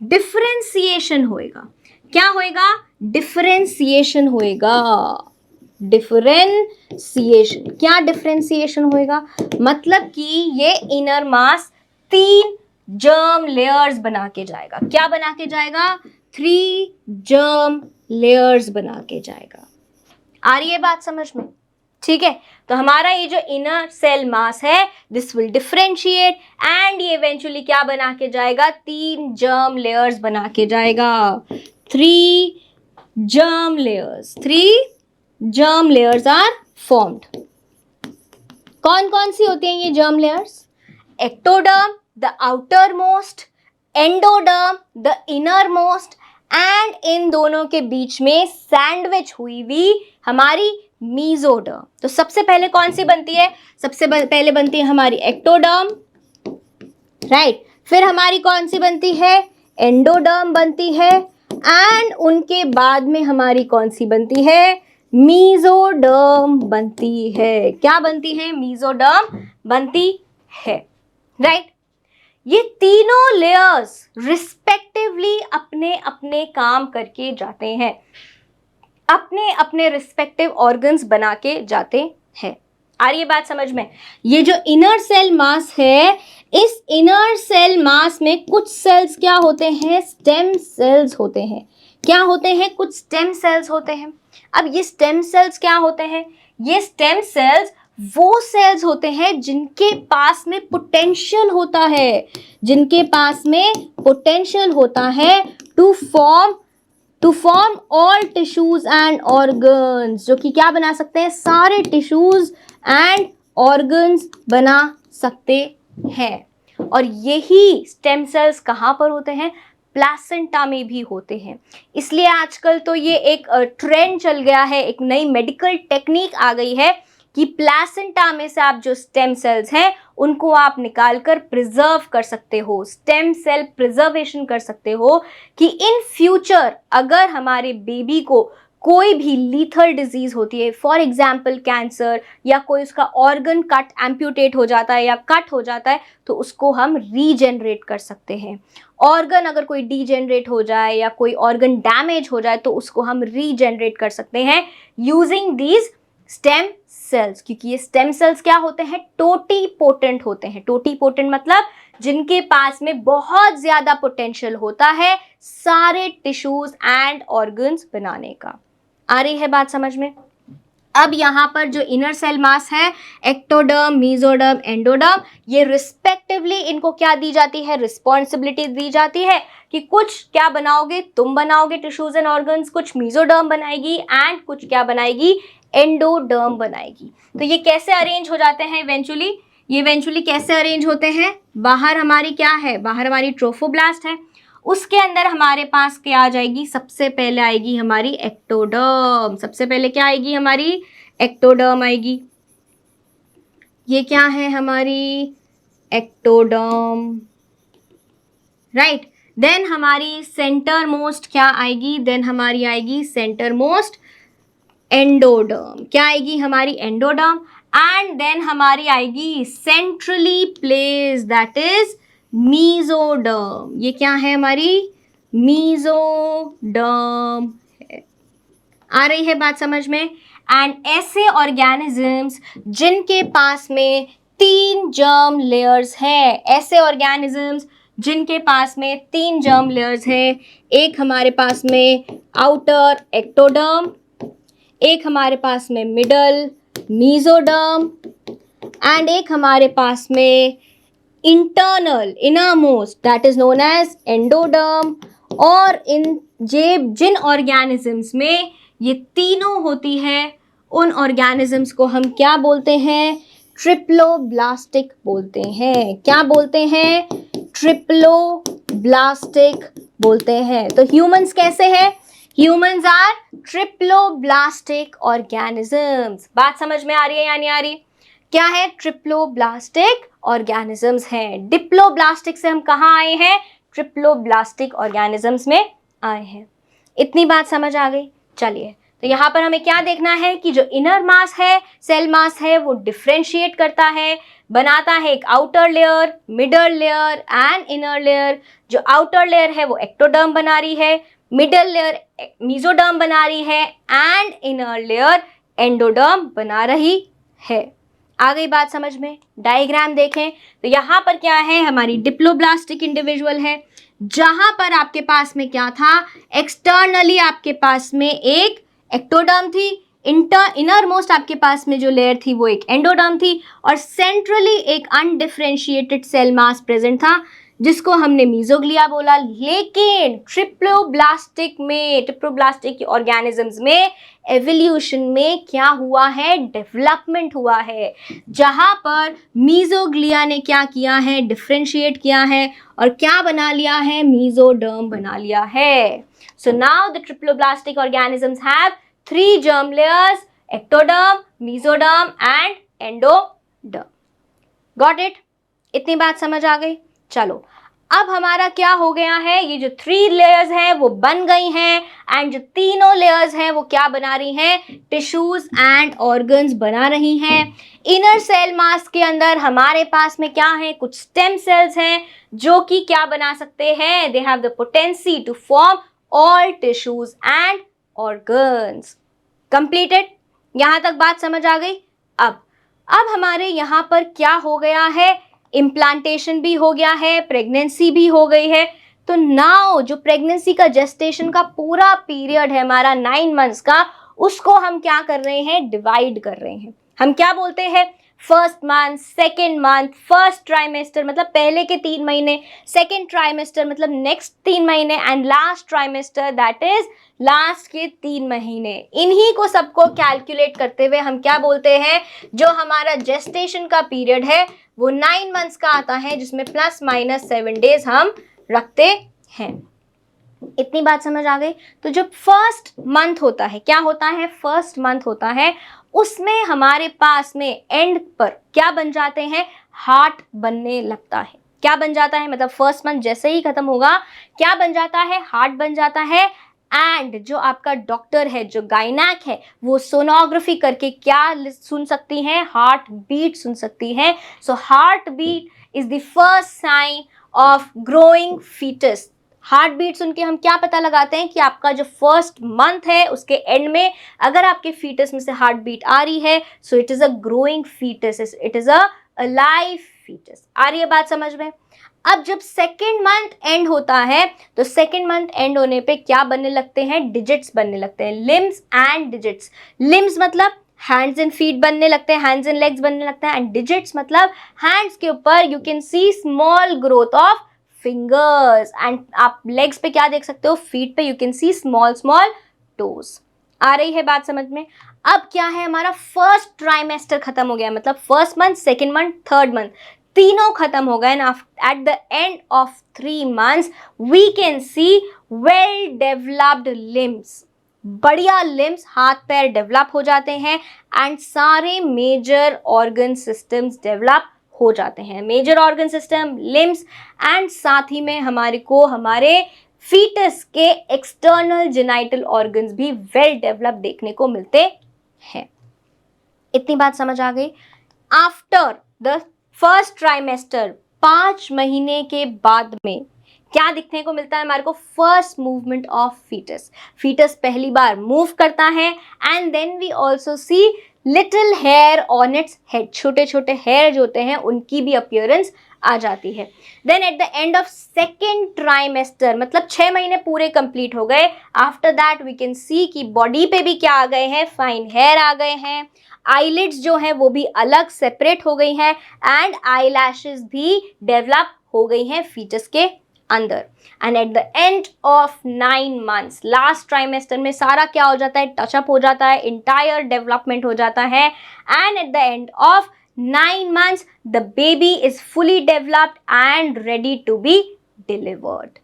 डिफरेंशिएशन होएगा। क्या होएगा, डिफरेंशिएशन होएगा, डिफरेंशिएशन। क्या डिफरेंशिएशन होएगा, मतलब कि ये इनर मास 3 जर्म लेयर्स बना के जाएगा। क्या बना के जाएगा, 3 जर्म लेयर्स बना के जाएगा। आ रही है बात समझ में, ठीक है। तो हमारा ये जो इनर सेल मास है दिस विल डिफरेंशिएट एंड ये इवेंचुअली क्या बना के जाएगा, 3 जर्म लेयर्स बना के जाएगा। 3 germ layers, 3 germ layers are formed. कौन कौन सी होती हैं ये germ layers, ectoderm the outer most, endoderm the inner most, and इन दोनों के बीच में सैंडविच हुई हुई हमारी मीजोडर्म। तो सबसे पहले कौन सी बनती है, सबसे पहले बनती है हमारी एक्टोडर्म, राइट। फिर हमारी कौन सी बनती है, एंडोडर्म बनती है। एंड उनके बाद में हमारी कौन सी बनती है, मीजोडर्म बनती है। क्या बनती है, मीजोडर्म बनती है, राइट। ये तीनों लेयर्स रिस्पेक्टिवली अपने अपने काम करके जाते हैं, अपने अपने रिस्पेक्टिव ऑर्गन्स बना के जाते हैं। आ रही है बात समझ में। ये जो इनर सेल मास है, इस इनर सेल मास में कुछ सेल्स क्या होते हैं, स्टेम सेल्स होते हैं। क्या होते हैं, कुछ स्टेम सेल्स होते हैं। अब ये स्टेम सेल्स क्या होते हैं, ये स्टेम सेल्स वो सेल्स होते हैं जिनके पास में पोटेंशियल होता है, जिनके पास में पोटेंशियल होता है to form all tissues and organs, जो कि क्या बना सकते हैं, सारे टिश्यूज एंड ऑर्गन्स बना सकते हैं। और यही स्टेम सेल्स कहाँ पर होते हैं, प्लासेंटा में भी होते हैं। इसलिए आजकल तो ये एक ट्रेंड चल गया है, एक नई मेडिकल टेक्निक आ गई है कि प्लेसेंटा में से आप जो स्टेम सेल्स हैं उनको आप निकाल कर प्रिजर्व कर सकते हो, स्टेम सेल प्रिजर्वेशन कर सकते हो, कि इन फ्यूचर अगर हमारे बेबी को कोई भी लीथल डिजीज होती है, फॉर एग्जाम्पल कैंसर, या कोई उसका ऑर्गन कट एम्प्यूटेट हो जाता है या कट हो जाता है, तो उसको हम रीजेनरेट कर सकते हैं। ऑर्गन अगर कोई डीजेनरेट हो जाए या कोई ऑर्गन डैमेज हो जाए तो उसको हम रीजेनरेट कर सकते हैं यूजिंग दीज स्टेम सेल्स, क्योंकि ये स्टेम सेल्स क्या होते हैं, टोटीपोटेंट होते हैं। टोटीपोटेंट मतलब जिनके पास में बहुत ज्यादा पोटेंशियल होता है सारे टिश्यूज एंड ऑर्गन्स बनाने का। आ रही है बात समझ में? अब यहाँ पर जो इनर सेल मास है, एक्टोडर्म, मेसोडर्म, एंडोडर्म, ये रिस्पेक्टिवली इनको क्या दी जाती है, रिस्पॉन्सिबिलिटी दी जाती है कि कुछ क्या बनाओगे, तुम बनाओगे टिश्यूज एंड ऑर्गन्स, कुछ मेसोडर्म बनाएगी एंड कुछ क्या बनाएगी, एंडोडर्म बनाएगी। तो ये कैसे अरेंज हो जाते हैं इवेंचुअली, ये इवेंचुअली कैसे अरेंज होते हैं, बाहर हमारी क्या है, बाहर हमारी ट्रोफोब्लास्ट है, उसके अंदर हमारे पास क्या आ जाएगी, सबसे पहले आएगी हमारी एक्टोडर्म। सबसे पहले क्या आएगी, हमारी एक्टोडर्म आएगी। ये क्या है, हमारी एक्टोडर्म, राइट। देन हमारी सेंटर मोस्ट क्या आएगी, देन हमारी आएगी सेंटर मोस्ट एंडोडर्म। क्या आएगी, हमारी एंडोडर्म। एंड देन हमारी आएगी centrally place, that is mesoderm. ये क्या है, हमारी मीजोडर्म है। आ रही है बात समझ में? एंड ऐसे ऑर्गेनिजम्स जिनके पास में 3 जर्म लेयर्स है, ऐसे ऑर्गेनिजम्स जिनके पास में 3 जर्म लेयर्स है, एक हमारे पास में आउटर एक्टोडर्म, एक हमारे पास में मिडल मीजोडर्म, एंड एक हमारे पास में internal innermost, that is known as endoderm. और इन जिन ऑर्गेनिजम्स में ये तीनों होती है उन ऑर्गेनिजम्स को हम क्या बोलते हैं, ट्रिप्लोब्लास्टिक बोलते हैं। क्या बोलते हैं, ट्रिप्लोब्लास्टिक बोलते हैं। तो ह्यूमंस कैसे हैं, ह्यूमंस आर ट्रिप्लोब्लास्टिक ऑर्गेनिजम्स। बात समझ में आ रही है या नहीं आ रही? क्या है, ट्रिप्लोब्लास्टिक ऑर्गेनिजम्स हैं। डिप्लोब्लास्टिक से हम कहाँ आए हैं, ट्रिप्लोब्लास्टिक ऑर्गेनिजम्स में आए हैं। इतनी बात समझ आ गई? चलिए, तो यहाँ पर हमें क्या देखना है कि जो इनर मास है, सेल मास है, वो डिफ्रेंशिएट करता है, बनाता है एक outer layer, middle layer and inner layer. जो आउटर लेयर है वो एक्टोडर्म बना रही है, मिडल लेयर मेसोडर्म बना रही है एंड इनर लेयर एंडोडर्म बना रही है। आ गई बात समझ में? डायग्राम देखें तो यहाँ पर क्या है, हमारी डिप्लोब्लास्टिक इंडिविजुअल है, जहां पर आपके पास में क्या था, एक्सटर्नली आपके पास में एक एक्टोडर्म थी, इनर मोस्ट आपके पास में जो लेयर थी वो एक एंडोडर्म थी, और सेंट्रली एक अनडिफरेंशिएटेड सेल मास प्रेजेंट था जिसको हमने मीजोग्लिया बोला। लेकिन ट्रिप्लोब्लास्टिक ऑर्गेनिजम्स में एवोल्यूशन में क्या हुआ है, डेवलपमेंट हुआ है, जहां पर मीजोग्लिया ने क्या किया है, डिफरेंशिएट किया है और क्या बना लिया है, मीजोडर्म बना लिया है। So now the triploblastic organisms have 3 germ layers, ectoderm, mesoderm and endoderm. Got it? इतनी बात समझ आ गई? चलो, अब हमारा क्या हो गया है, ये जो 3 लेयर्स हैं वो बन गई हैं एंड जो तीनों लेयर्स हैं वो क्या बना रही हैं, टिश्यूज एंड ऑर्गन्स बना रही हैं। इनर सेल मास के अंदर हमारे पास में क्या है, कुछ स्टेम सेल्स हैं जो कि क्या बना सकते हैं, they have the potency to form all tissues and organs. Completed? यहां तक बात समझ आ गई? अब हमारे यहां पर क्या हो गया है, इम्प्लांटेशन भी हो गया है, प्रेगनेंसी भी हो गई है। तो नाउ जो प्रेगनेंसी का जेस्टेशन का पूरा पीरियड है हमारा 9 मंथ्स का, उसको हम क्या कर रहे हैं, डिवाइड कर रहे हैं। हम क्या बोलते हैं, first month, second month, first trimester मतलब पहले के 3 महीने, सेकेंड ट्राइमेस्टर मतलब नेक्स्ट 3 महीने and last trimester that is last के 3 महीने। इन्हीं को सबको कैलकुलेट करते हुए हम क्या बोलते हैं, जो हमारा जेस्टेशन का पीरियड है वो 9 मंथ्स का आता है, जिसमें +- 7 डेज हम रखते हैं। इतनी बात समझ आ गई? तो जो फर्स्ट मंथ होता है, क्या होता है, फर्स्ट मंथ होता है उसमें हमारे पास में एंड पर क्या बन जाते हैं, हार्ट बनने लगता है। क्या बन जाता है, मतलब फर्स्ट मंथ जैसे ही खत्म होगा क्या बन जाता है, हार्ट बन जाता है। एंड जो आपका डॉक्टर है, जो गायनेक है, वो सोनोग्राफी करके क्या सुन सकती हैं, हार्ट बीट सुन सकती हैं। So heart beat is the first sign of growing foetus. Heart beat सुन के हम क्या पता लगाते हैं कि आपका जो फर्स्ट मंथ है उसके एंड में अगर आपके फीटस में से हार्ट बीट आ रही है, so it is a growing foetus, it is a live foetus. आ रही है बात समझ में। अब जब सेकेंड मंथ एंड होता है तो सेकेंड मंथ एंड होने पे क्या बनने लगते हैं, डिजिट्स बनने लगते हैं, लिम्स एंड डिजिट्स। लिम्स मतलब हैंड्स एंड फीट बनने लगते हैं, हैंड्स एंड लेग्स बनने लगते हैं, एंड डिजिट्स मतलब हैंड्स के ऊपर you can see small growth of fingers, and आप लेग्स पे क्या देख सकते हो, फीट पे you can see small small toes. आ रही है बात समझ में। अब क्या है, हमारा फर्स्ट ट्राइमेस्टर खत्म हो गया, मतलब first month, second month, third month तीनों खत्म हो गए। At the end of 3 months we can see well developed limbs, बढ़िया लिम्स, हाथ पैर डेवलप हो जाते हैं, एंड सारे मेजर ऑर्गन सिस्टम्स डेवलप हो जाते हैं, major organ system, limbs, and साथ ही में हमारे फीटस के एक्सटर्नल जेनाइटल ऑर्गन्स भी वेल डेवलप देखने को मिलते हैं। इतनी बात समझ आ गई। आफ्टर द फर्स्ट ट्राइमेस्टर 5 महीने के बाद में क्या दिखने को मिलता है हमारे को, first movement of fetus. Fetus पहली बार मूव करता है, and then we also see little hair on its head, छोटे छोटे हेयर जो होते हैं उनकी भी अपीयरेंस आ जाती है। Then at the end of second trimester, मतलब 6 महीने पूरे कंप्लीट हो गए, after that we can see कि बॉडी पे भी क्या आ गए हैं, फाइन हेयर आ गए हैं, आईलिड्स जो है वो भी अलग सेपरेट हो गई हैं, एंड आई लैशेस भी डेवलप हो गई हैं फीटस के अंदर। And eight the end of 9 months, last trimester में सारा क्या हो जाता है, टचअप हो जाता है, इंटायर डेवलपमेंट हो जाता है, and eight the end of 9 months the baby is fully developed and ready to be delivered।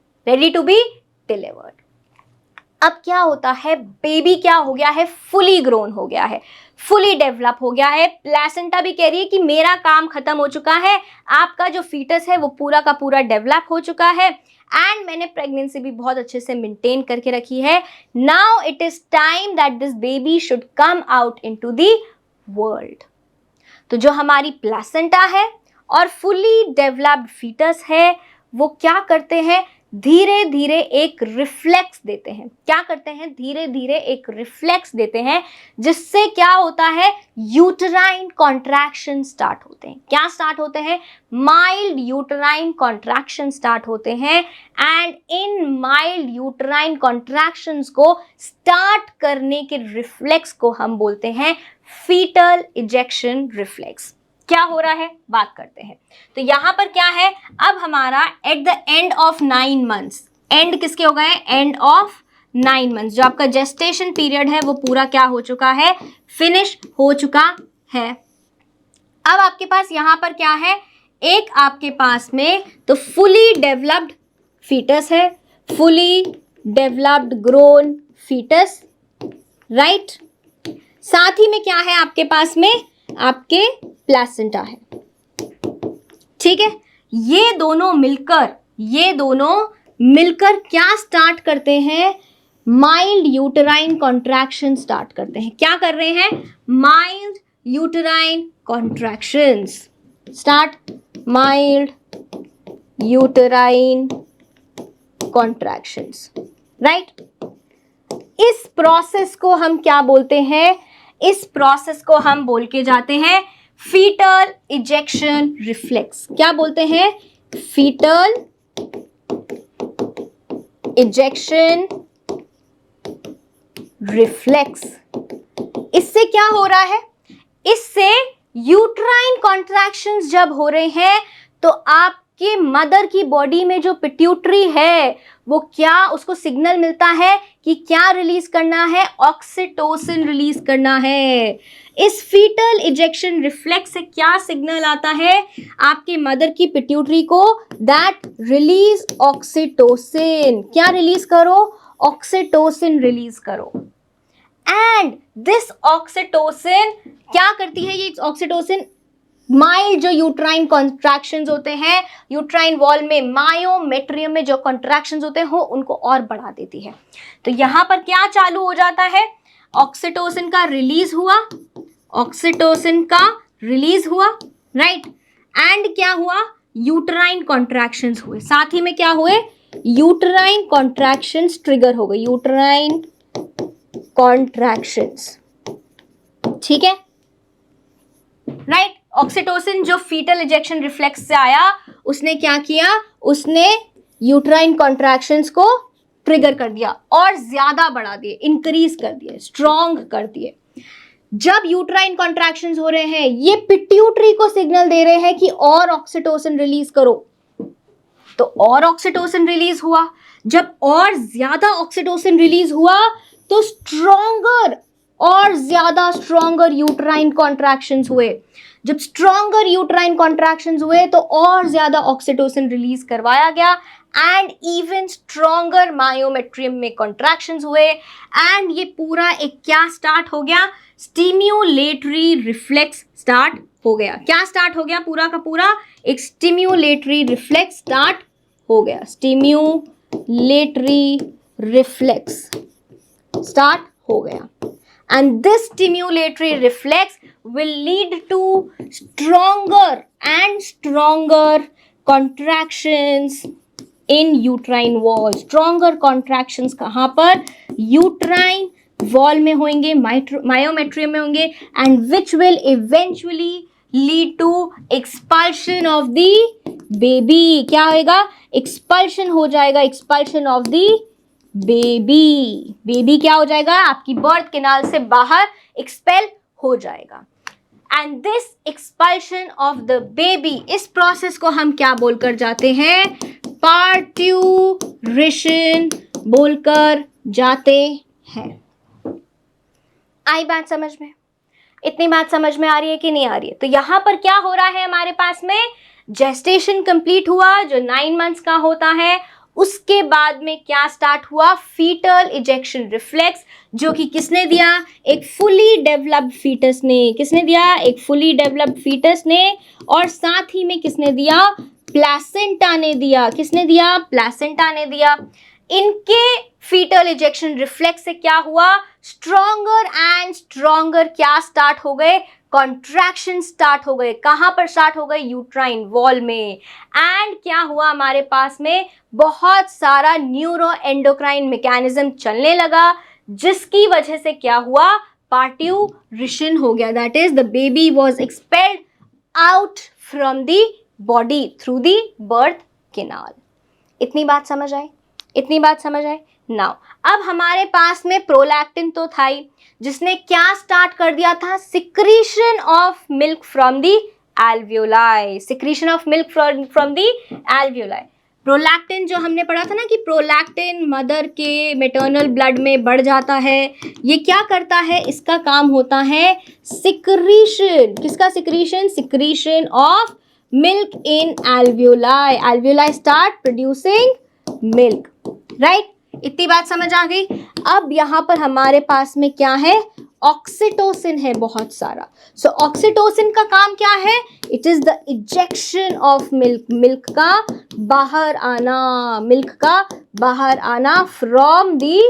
अब क्या होता है, बेबी क्या हो गया है, फुली ग्रोन हो गया है, फुली डेवलप हो गया है। प्लेसेंटा भी कह रही है कि मेरा काम खत्म हो चुका है, आपका जो फीटस है वो पूरा का पूरा डेवलप हो चुका है, एंड मैंने प्रेगनेंसी भी बहुत अच्छे से मेंटेन करके रखी है। Now it is time that this baby should come out into the world. तो जो हमारी प्लेसेंटा है और फुली डेवलप्ड फीटस है वो क्या करते हैं, धीरे धीरे एक रिफ्लेक्स देते हैं। क्या करते हैं, धीरे धीरे एक रिफ्लेक्स देते हैं, जिससे क्या होता है, यूटराइन कॉन्ट्रैक्शन स्टार्ट होते हैं। क्या स्टार्ट होते हैं, माइल्ड यूटराइन कॉन्ट्रैक्शन स्टार्ट होते हैं, and in mild uterine contractions को स्टार्ट करने के रिफ्लेक्स को हम बोलते हैं फीटल इजेक्शन रिफ्लेक्स। क्या हो रहा है, बात करते हैं। तो यहां पर क्या है, अब हमारा eight the end of 9 months, and किसके हो गए, एंड ऑफ 9 months, जो आपका जेस्टेशन पीरियड है वो पूरा क्या हो चुका है, फिनिश हो चुका है। अब आपके पास यहां पर क्या है, एक आपके पास में तो फुली डेवलप्ड फीटस है, fully developed grown fetus, right. साथ ही में क्या है आपके पास में, आपके प्लेसेंटा है, ठीक है। ये दोनों मिलकर क्या स्टार्ट करते हैं, माइल्ड यूटराइन कॉन्ट्रैक्शन स्टार्ट करते हैं। क्या कर रहे हैं, mild uterine contractions start, mild uterine contractions, right. इस प्रोसेस को हम क्या बोलते हैं, इस प्रोसेस को हम बोल के जाते हैं फीटल इजेक्शन रिफ्लेक्स। क्या बोलते हैं, फीटल इजेक्शन रिफ्लेक्स। इससे क्या हो रहा है, इससे यूट्राइन कॉन्ट्रैक्शंस जब हो रहे हैं तो आपके मदर की बॉडी में जो पिट्यूटरी है वो क्या, उसको सिग्नल मिलता है कि क्या रिलीज करना है, ऑक्सीटोसिन रिलीज करना है। इस फीटल इजेक्शन रिफ्लेक्स से क्या सिग्नल आता है आपके मदर की पिट्यूटरी को, दैट रिलीज ऑक्सीटोसिन। क्या रिलीज करो, ऑक्सीटोसिन रिलीज करो। एंड दिस ऑक्सीटोसिन क्या करती है, ये ऑक्सीटोसिन माइल्ड जो यूट्राइन कॉन्ट्रैक्शंस होते हैं, यूट्राइन वॉल में मायोमेट्रियम में जो कॉन्ट्रैक्शंस होते हैं उनको और बढ़ा देती है। तो यहां पर क्या चालू हो जाता है, ऑक्सीटोसिन का रिलीज हुआ, ऑक्सीटोसिन का रिलीज हुआ, राइट, एंड क्या हुआ, यूट्राइन कॉन्ट्रैक्शंस हुए, साथ ही में क्या हुए, यूट्राइन कॉन्ट्रैक्शंस ट्रिगर हो गए, यूट्राइन कॉन्ट्रैक्शंस, ठीक है, राइट। ऑक्सीटोसिन जो फीटल इजेक्शन रिफ्लेक्स से आया, उसने क्या किया, उसने यूट्राइन कॉन्ट्रैक्शंस को ट्रिगर कर दिया और ज्यादा बढ़ा दिए, इंक्रीज कर दिए, स्ट्रॉन्ग कर दिए। जब यूट्राइन कॉन्ट्रैक्शंस हो रहे हैं, ये पिट्यूटरी को सिग्नल दे रहे हैं कि और ऑक्सीटोसिन रिलीज करो, तो और ऑक्सीटोसिन रिलीज हुआ। जब और ज्यादा ऑक्सीटोसिन रिलीज हुआ तो स्ट्रॉन्गर और ज्यादा स्ट्रॉन्गर यूट्राइन कॉन्ट्रैक्शंस हुए। जब स्ट्रॉन्गर यूट्राइन कॉन्ट्रैक्शंस हुए तो और ज्यादा ऑक्सीटोसिन रिलीज करवाया गया एंड इवन स्ट्रॉन्गर मायोमेट्रियम में कॉन्ट्रैक्शंस हुए एंड ये पूरा एक क्या स्टार्ट हो गया, स्टिम्युलेटरी रिफ्लेक्स स्टार्ट हो गया। क्या स्टार्ट हो गया, पूरा का पूरा एक स्टिम्युलेटरी रिफ्लेक्स स्टार्ट हो गया, स्टिम्युलेटरी रिफ्लेक्स स्टार्ट हो गया। And this stimulatory reflex will lead to stronger and stronger contractions in uterine wall. Stronger contractions कहाँ पर, uterine wall में होंगे, myometrium में होंगे, and which will eventually lead to expulsion of the baby. क्या होएगा, expulsion हो जाएगा, expulsion of the baby. Baby क्या हो जाएगा, आपकी बर्थ कैनाल से बाहर एक्सपेल हो जाएगा। And this expulsion of the baby, इस प्रोसेस को हम क्या बोलकर जाते हैं, पार्ट्यूरेशन बोलकर जाते हैं। आई बात समझ में, इतनी बात समझ में आ रही है कि नहीं आ रही है। तो यहां पर क्या हो रहा है, हमारे पास में जेस्टेशन कंप्लीट हुआ जो 9 मंथ्स का होता है, उसके बाद में क्या स्टार्ट हुआ, फीटल इजेक्शन रिफ्लेक्स, जो कि किसने दिया, एक फुली डेवलप्ड फीटस ने। किसने दिया, एक फुली डेवलप्ड फीटस ने, और साथ ही में किसने दिया, प्लेसेंटा ने दिया। किसने दिया, प्लेसेंटा ने दिया। इनके फीटल इजेक्शन रिफ्लेक्स से क्या हुआ, स्ट्रॉन्गर एंड स्ट्रॉन्गर क्या स्टार्ट हो गए, कॉन्ट्रैक्शन स्टार्ट हो गए। कहां पर स्टार्ट हो गए, यूट्राइन वॉल में। एंड क्या हुआ, हमारे पास में बहुत सारा न्यूरो एंडोक्राइन मैकेनिज्म चलने लगा, जिसकी वजह से क्या हुआ, पार्ट्यूरेशन हो गया। That is the baby was expelled out from the body through the birth canal. इतनी बात समझ आई, इतनी बात समझ आए। नाउ अब हमारे पास में प्रोलैक्टिन तो था ही, जिसने क्या स्टार्ट कर दिया था, secretion of milk from the alveoli. Secretion of milk from the alveoli. Prolactin जो हमने पढ़ा था ना कि प्रोलैक्टिन मदर के मैटरनल ब्लड में बढ़ जाता है, ये क्या करता है, इसका काम होता है सिक्रीशन। किसका secretion, secretion of milk in alveoli. Alveoli start producing milk, right. इतनी बात समझ आ गई। अब यहां पर हमारे पास में क्या है, ऑक्सीटोसिन है बहुत सारा। सो ऑक्सीटोसिन का काम क्या है, it is the ejection of milk. Milk का बाहर आना, मिल्क का बाहर आना from the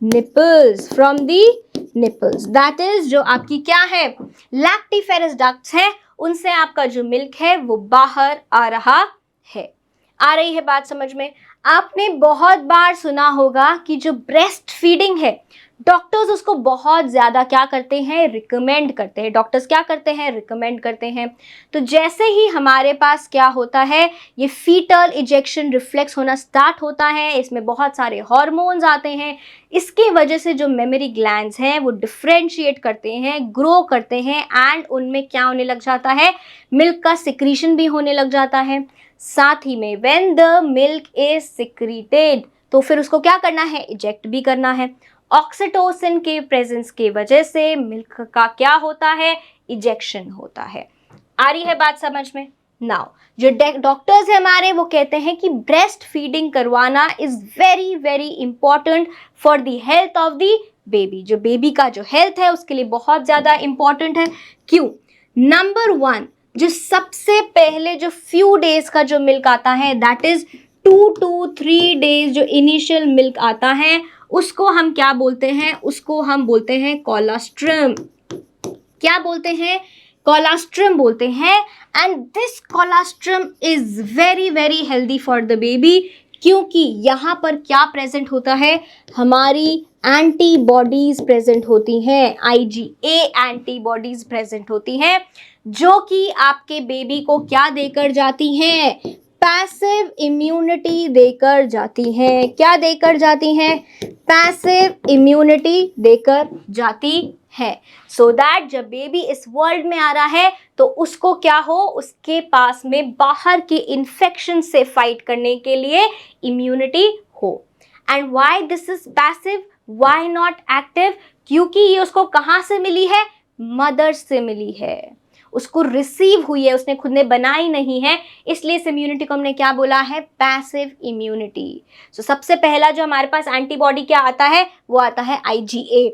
nipples, from the nipples. That is जो आपकी क्या है, लैक्टिफेरस डक्ट्स है, उनसे आपका जो मिल्क है वो बाहर आ रहा है। आ रही है बात समझ में। आपने बहुत बार सुना होगा कि जो ब्रेस्ट फीडिंग है, डॉक्टर्स उसको बहुत ज़्यादा क्या करते हैं, रिकमेंड करते हैं। डॉक्टर्स क्या करते हैं, रिकमेंड करते हैं। तो जैसे ही हमारे पास क्या होता है, ये फीटल इजेक्शन रिफ्लेक्स होना स्टार्ट होता है, इसमें बहुत सारे हार्मोन्स आते हैं। इसकी वजह से जो मेमोरी ग्लैंड्स हैं वो डिफ्रेंशिएट करते हैं, ग्रो करते हैं, एंड उनमें क्या होने लग जाता है, मिल्क का सिक्रीशन भी होने लग जाता है। साथ ही में when the milk is secreted, तो फिर उसको क्या करना है, इजेक्ट भी करना है। ऑक्सीटोसिन के प्रेजेंस की वजह से मिल्क का क्या होता है, इजेक्शन होता है। आ रही है बात समझ में। नाउ जो डॉक्टर्स हैं हमारे, वो कहते हैं कि ब्रेस्ट फीडिंग करवाना is very very important for the health of the baby, जो बेबी का जो हेल्थ है उसके लिए बहुत ज़्यादा इंपॉर्टेंट है। क्यों? नंबर 1, जो सबसे पहले जो फ्यू डेज का जो मिल्क आता है, दैट इज 2 to 3 डेज, जो इनिशियल मिल्क आता है उसको हम क्या बोलते हैं? उसको हम बोलते हैं कोलोस्ट्रम। क्या बोलते हैं? कोलोस्ट्रम बोलते हैं। And this colostrum is very very healthy for the baby, क्योंकि यहाँ पर क्या प्रेजेंट होता है? हमारी एंटीबॉडीज प्रेजेंट होती हैं, IgA एंटीबॉडीज प्रेजेंट होती हैं, जो कि आपके बेबी को क्या देकर जाती हैं? पैसिव इम्यूनिटी देकर जाती हैं। क्या देकर जाती हैं? पैसिव इम्यूनिटी देकर जाती है, सो दैट जब बेबी इस वर्ल्ड में आ रहा है तो उसको क्या हो? उसके पास में बाहर के इन्फेक्शन से फाइट करने के लिए इम्यूनिटी हो। And why this is passive, why not active? क्योंकि ये उसको कहाँ से मिली है? मदर से मिली है, उसको रिसीव हुई है, उसने खुद ने बनाई नहीं है, इसलिए इस इम्यूनिटी को हमने क्या बोला है? Passive immunity. सो सबसे पहला जो हमारे पास एंटीबॉडी क्या आता है? वो आता है IgA।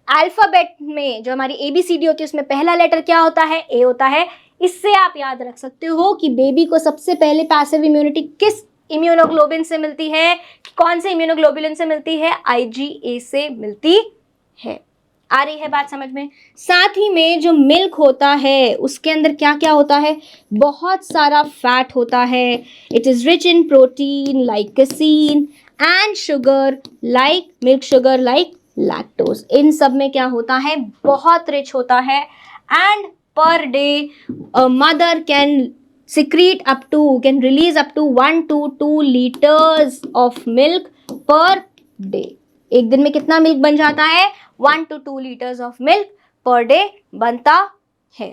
अल्फाबेट में जो हमारी ABCD होती है उसमें पहला लेटर क्या होता है? A होता है। इससे आप याद रख सकते हो कि बेबी को सबसे पहले पैसिव इम्यूनिटी किस इम्यूनोग्लोबिन से मिलती है? कौन से इम्यूनोग्लोबुलिन से मिलती है? IgA से मिलती है। आ रही है बात समझ में? साथ ही में जो मिल्क होता है उसके अंदर क्या क्या होता है? बहुत सारा फैट होता है। It is rich in protein like casein and sugar like milk sugar like lactose. इन सब में क्या होता है? बहुत रिच होता है। And per day mother can can release up to 1 to 2 liters of milk per day। एक दिन में कितना मिल्क बन जाता है? 1 to 2 liters of milk per day बनता है।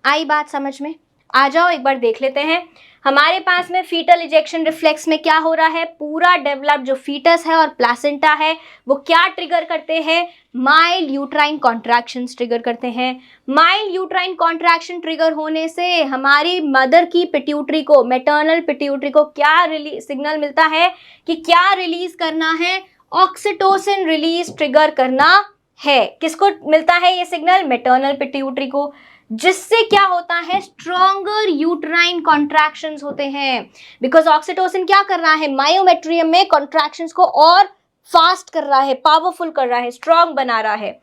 आई बात समझ में? आ जाओ एक बार देख लेते हैं। हमारे पास में फीटल इजेक्शन रिफ्लेक्स में क्या हो रहा है? पूरा डेवलप जो फीटस है और प्लासेंटा है वो क्या ट्रिगर करते हैं? माइल्ड यूट्राइन कॉन्ट्रैक्शंस ट्रिगर करते हैं। माइल्ड यूट्राइन कॉन्ट्रैक्शन ट्रिगर होने से हमारी मदर की पिट्यूटरी को, मैटरनल पिट्यूटरी को क्या सिग्नल मिलता है कि क्या रिलीज करना है? ऑक्सीटोसिन रिलीज ट्रिगर करना है। किसको मिलता है ये सिग्नल? मैटरनल पिट्यूटरी को। जिससे क्या होता है? स्ट्रॉन्गर यूट्राइन कॉन्ट्रैक्शंस होते हैं, बिकॉज ऑक्सीटोसिन क्या कर रहा है? मायोमेट्रियम में कॉन्ट्रैक्शंस को और फास्ट कर रहा है, पावरफुल कर रहा है, स्ट्रॉन्ग बना रहा है।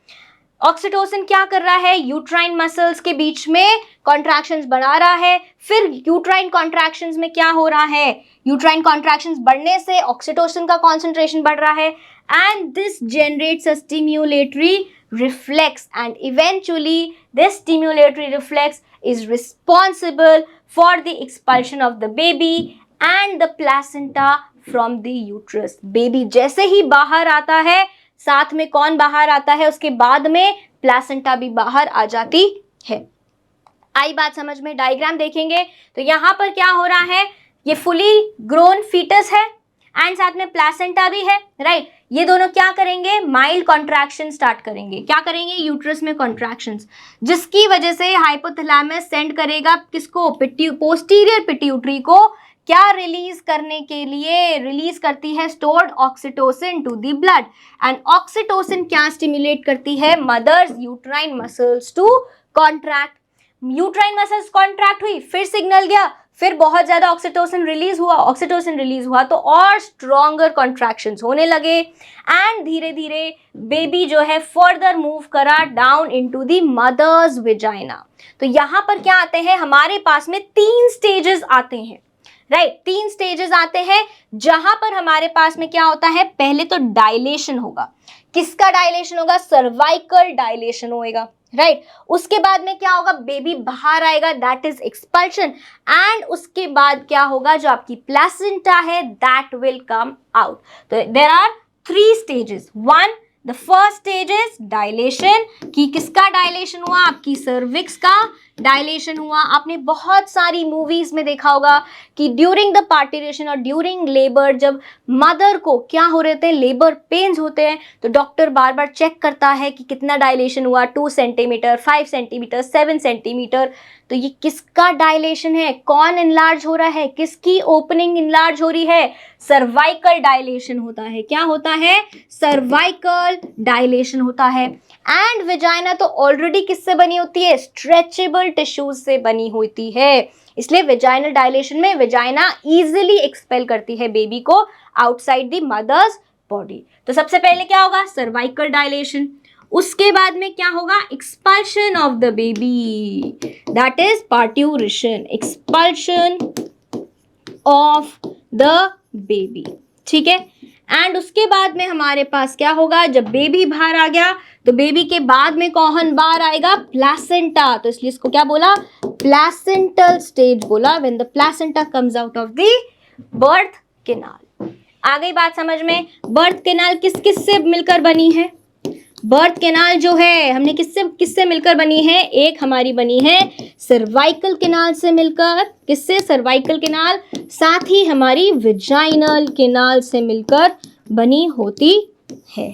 ऑक्सीटोसिन क्या कर रहा है? यूट्राइन मसल्स के बीच में कॉन्ट्रैक्शंस बढ़ा रहा है। फिर यूट्राइन कॉन्ट्रैक्शंस में क्या हो रहा है? यूट्राइन कॉन्ट्रैक्शंस बढ़ने से ऑक्सीटोसिन का कॉन्सेंट्रेशन बढ़ रहा है, and this generates a stimulatory reflex, and eventually this stimulatory reflex is responsible for the expulsion of the baby and the placenta from the uterus। Baby जैसे ही बाहर आता है, साथ में कौन बाहर आता है? उसके बाद में प्लासेंटा भी बाहर आ जाती है। आई बात समझ में? डायग्राम देखेंगे तो यहाँ पर क्या हो रहा है? ये फुली ग्रोन फीटस है एंड साथ में प्लासेंटा भी है, राइट? ये दोनों क्या करेंगे? माइल्ड कॉन्ट्रैक्शन स्टार्ट करेंगे। क्या करेंगे? यूट्रस में कॉन्ट्रैक्शंस, जिसकी वजह से हाइपोथैलेमस सेंड करेगा किसको? पोस्टीरियर पिट्यूटरी को क्या रिलीज करने के लिए? रिलीज करती है stored oxytocin to the blood, and oxytocin क्या स्टिमुलेट करती है? Mother's uterine muscles to contract. Uterine muscles contract हुई, फिर सिग्नल गया, फिर बहुत ज्यादा ऑक्सीटोसिन रिलीज हुआ तो और स्ट्रॉन्गर कॉन्ट्रैक्शंस होने लगे, एंड धीरे धीरे बेबी जो है फर्दर मूव करा down into the mother's vagina. तो यहाँ पर क्या आते हैं? हमारे पास में 3 स्टेजेस आते हैं, राइट? 3 स्टेजेस आते हैं जहां पर हमारे पास में क्या होता है? पहले तो डायलेशन होगा। किसका डायलेशन होगा? सर्वाइकल डायलेशन होएगा, राइट? उसके बाद में क्या होगा? बेबी बाहर आएगा, दैट इज एक्सपल्शन, एंड उसके बाद क्या होगा? जो आपकी प्लेसेंटा है दैट विल कम आउट। तो there are 3 stages. The first stage is dilation, कि किसका डायलेशन हुआ? आपकी सर्विक्स का, डायलेशन हुआ। आपने बहुत सारी मूवीज में देखा होगा कि ड्यूरिंग द पार्टिशन और ड्यूरिंग लेबर जब मदर को क्या हो रहे थे, लेबर पेन्स होते हैं, तो डॉक्टर बार बार चेक करता है कि कितना डायलेशन हुआ, 2 सेंटीमीटर, 5 सेंटीमीटर, 7 सेंटीमीटर। तो ये किसका डायलेशन है, कौन इनलार्ज हो रहा है, किसकी ओपनिंग इनलार्ज हो रही है? सर्वाइकल डायलेशन होता है। क्या होता है? सर्वाइकल डायलेशन होता है। एंड वेजाइना तो ऑलरेडी किससे बनी होती है? स्ट्रेचेबल टिश्यूज से बनी होती है। इसलिए वेजाइनल डायलेशन में वेजाइना इजीली एक्सपेल करती है बेबी को आउटसाइड द मदर्स बॉडी। तो सबसे पहले क्या होगा? Cervical dilation. उसके बाद में क्या होगा? Expulsion of the baby, that is parturition, expulsion of the baby. ठीक है। एंड उसके बाद में हमारे पास क्या होगा? जब बेबी बाहर आ गया तो बेबी के बाद में कौन बाहर आएगा? प्लासेंटा। तो इसलिए इसको क्या बोला? प्लासेंटल स्टेज बोला, when the placenta comes out of the birth canal. आ गई बात समझ में? बर्थ कैनाल किस किस से मिलकर बनी है? बर्थ कैनाल जो है हमने किससे किससे मिलकर बनी है? एक हमारी बनी है सर्वाइकल कैनाल से मिलकर। किससे? Cervical canal. साथ ही हमारी विजाइनल कैनाल से मिलकर बनी होती है।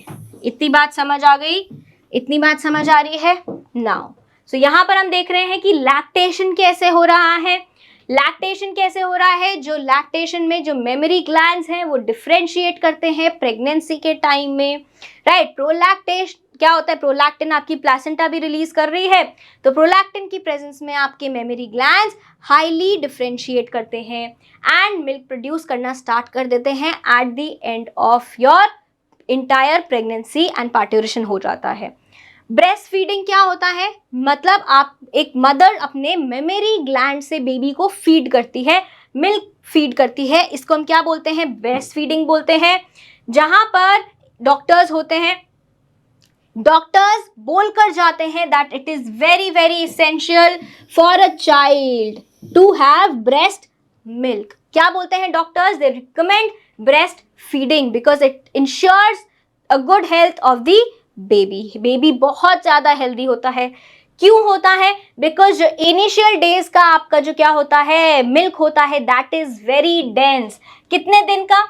इतनी बात समझ आ गई? इतनी बात समझ आ रही है? नाउ सो यहाँ पर हम देख रहे हैं कि लैक्टेशन कैसे हो रहा है। लैक्टेशन कैसे हो रहा है? जो लैक्टेशन में जो मेमोरी ग्लैंड्स हैं वो डिफरेंशिएट करते हैं प्रेगनेंसी के टाइम में, राइट। प्रोलैक्टेशन क्या होता है? प्रोलैक्टिन आपकी प्लासेंटा भी रिलीज कर रही है, तो प्रोलैक्टिन की प्रेजेंस में आपके मेमोरी ग्लैंड्स हाईली डिफरेंशिएट करते हैं एंड मिल्क प्रोड्यूस करना स्टार्ट कर देते हैं eight the end of your entire pregnancy and parturition हो जाता है। ब्रेस्ट फीडिंग क्या होता है? मतलब आप एक मदर अपने मेमोरी ग्लैंड से बेबी को फीड करती है, मिल्क फीड करती है। इसको हम क्या बोलते हैं? ब्रेस्ट फीडिंग बोलते हैं। जहां पर डॉक्टर्स होते हैं, डॉक्टर्स बोलकर जाते हैं that it is very very essential for a child to have breast milk. क्या बोलते हैं doctors? They recommend breast feeding because it ensures a good health of the baby. Baby बहुत ज़्यादा हेल्दी होता है। क्यों होता है? बिकॉज जो इनिशियल डेज का आपका जो क्या होता है, मिल्क होता है, दैट इज वेरी डेंस। कितने दिन का?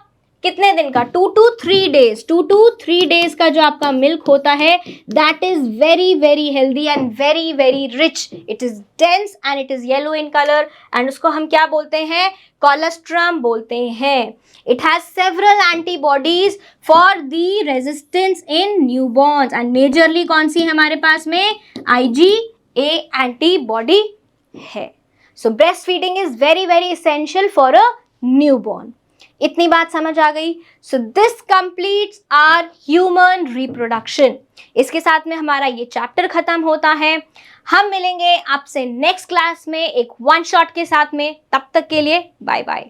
2 to 3 days, 2 to 3 days का जो आपका मिल्क होता है that is very very healthy and very very rich. It is dense and it is yellow in colour and उसको हम क्या बोलते हैं? कोलेस्ट्रम बोलते हैं। It has several antibodies for the resistance in newborns and majorly कौन सी है हमारे पास में? IgA एंटीबॉडी है। So breast feeding is very very essential for a newborn. इतनी बात समझ आ गई? So this completes our human reproduction. इसके साथ में हमारा ये चैप्टर खत्म होता है। हम मिलेंगे आपसे नेक्स्ट क्लास में एक वन शॉट के साथ में। तब तक के लिए बाय बाय।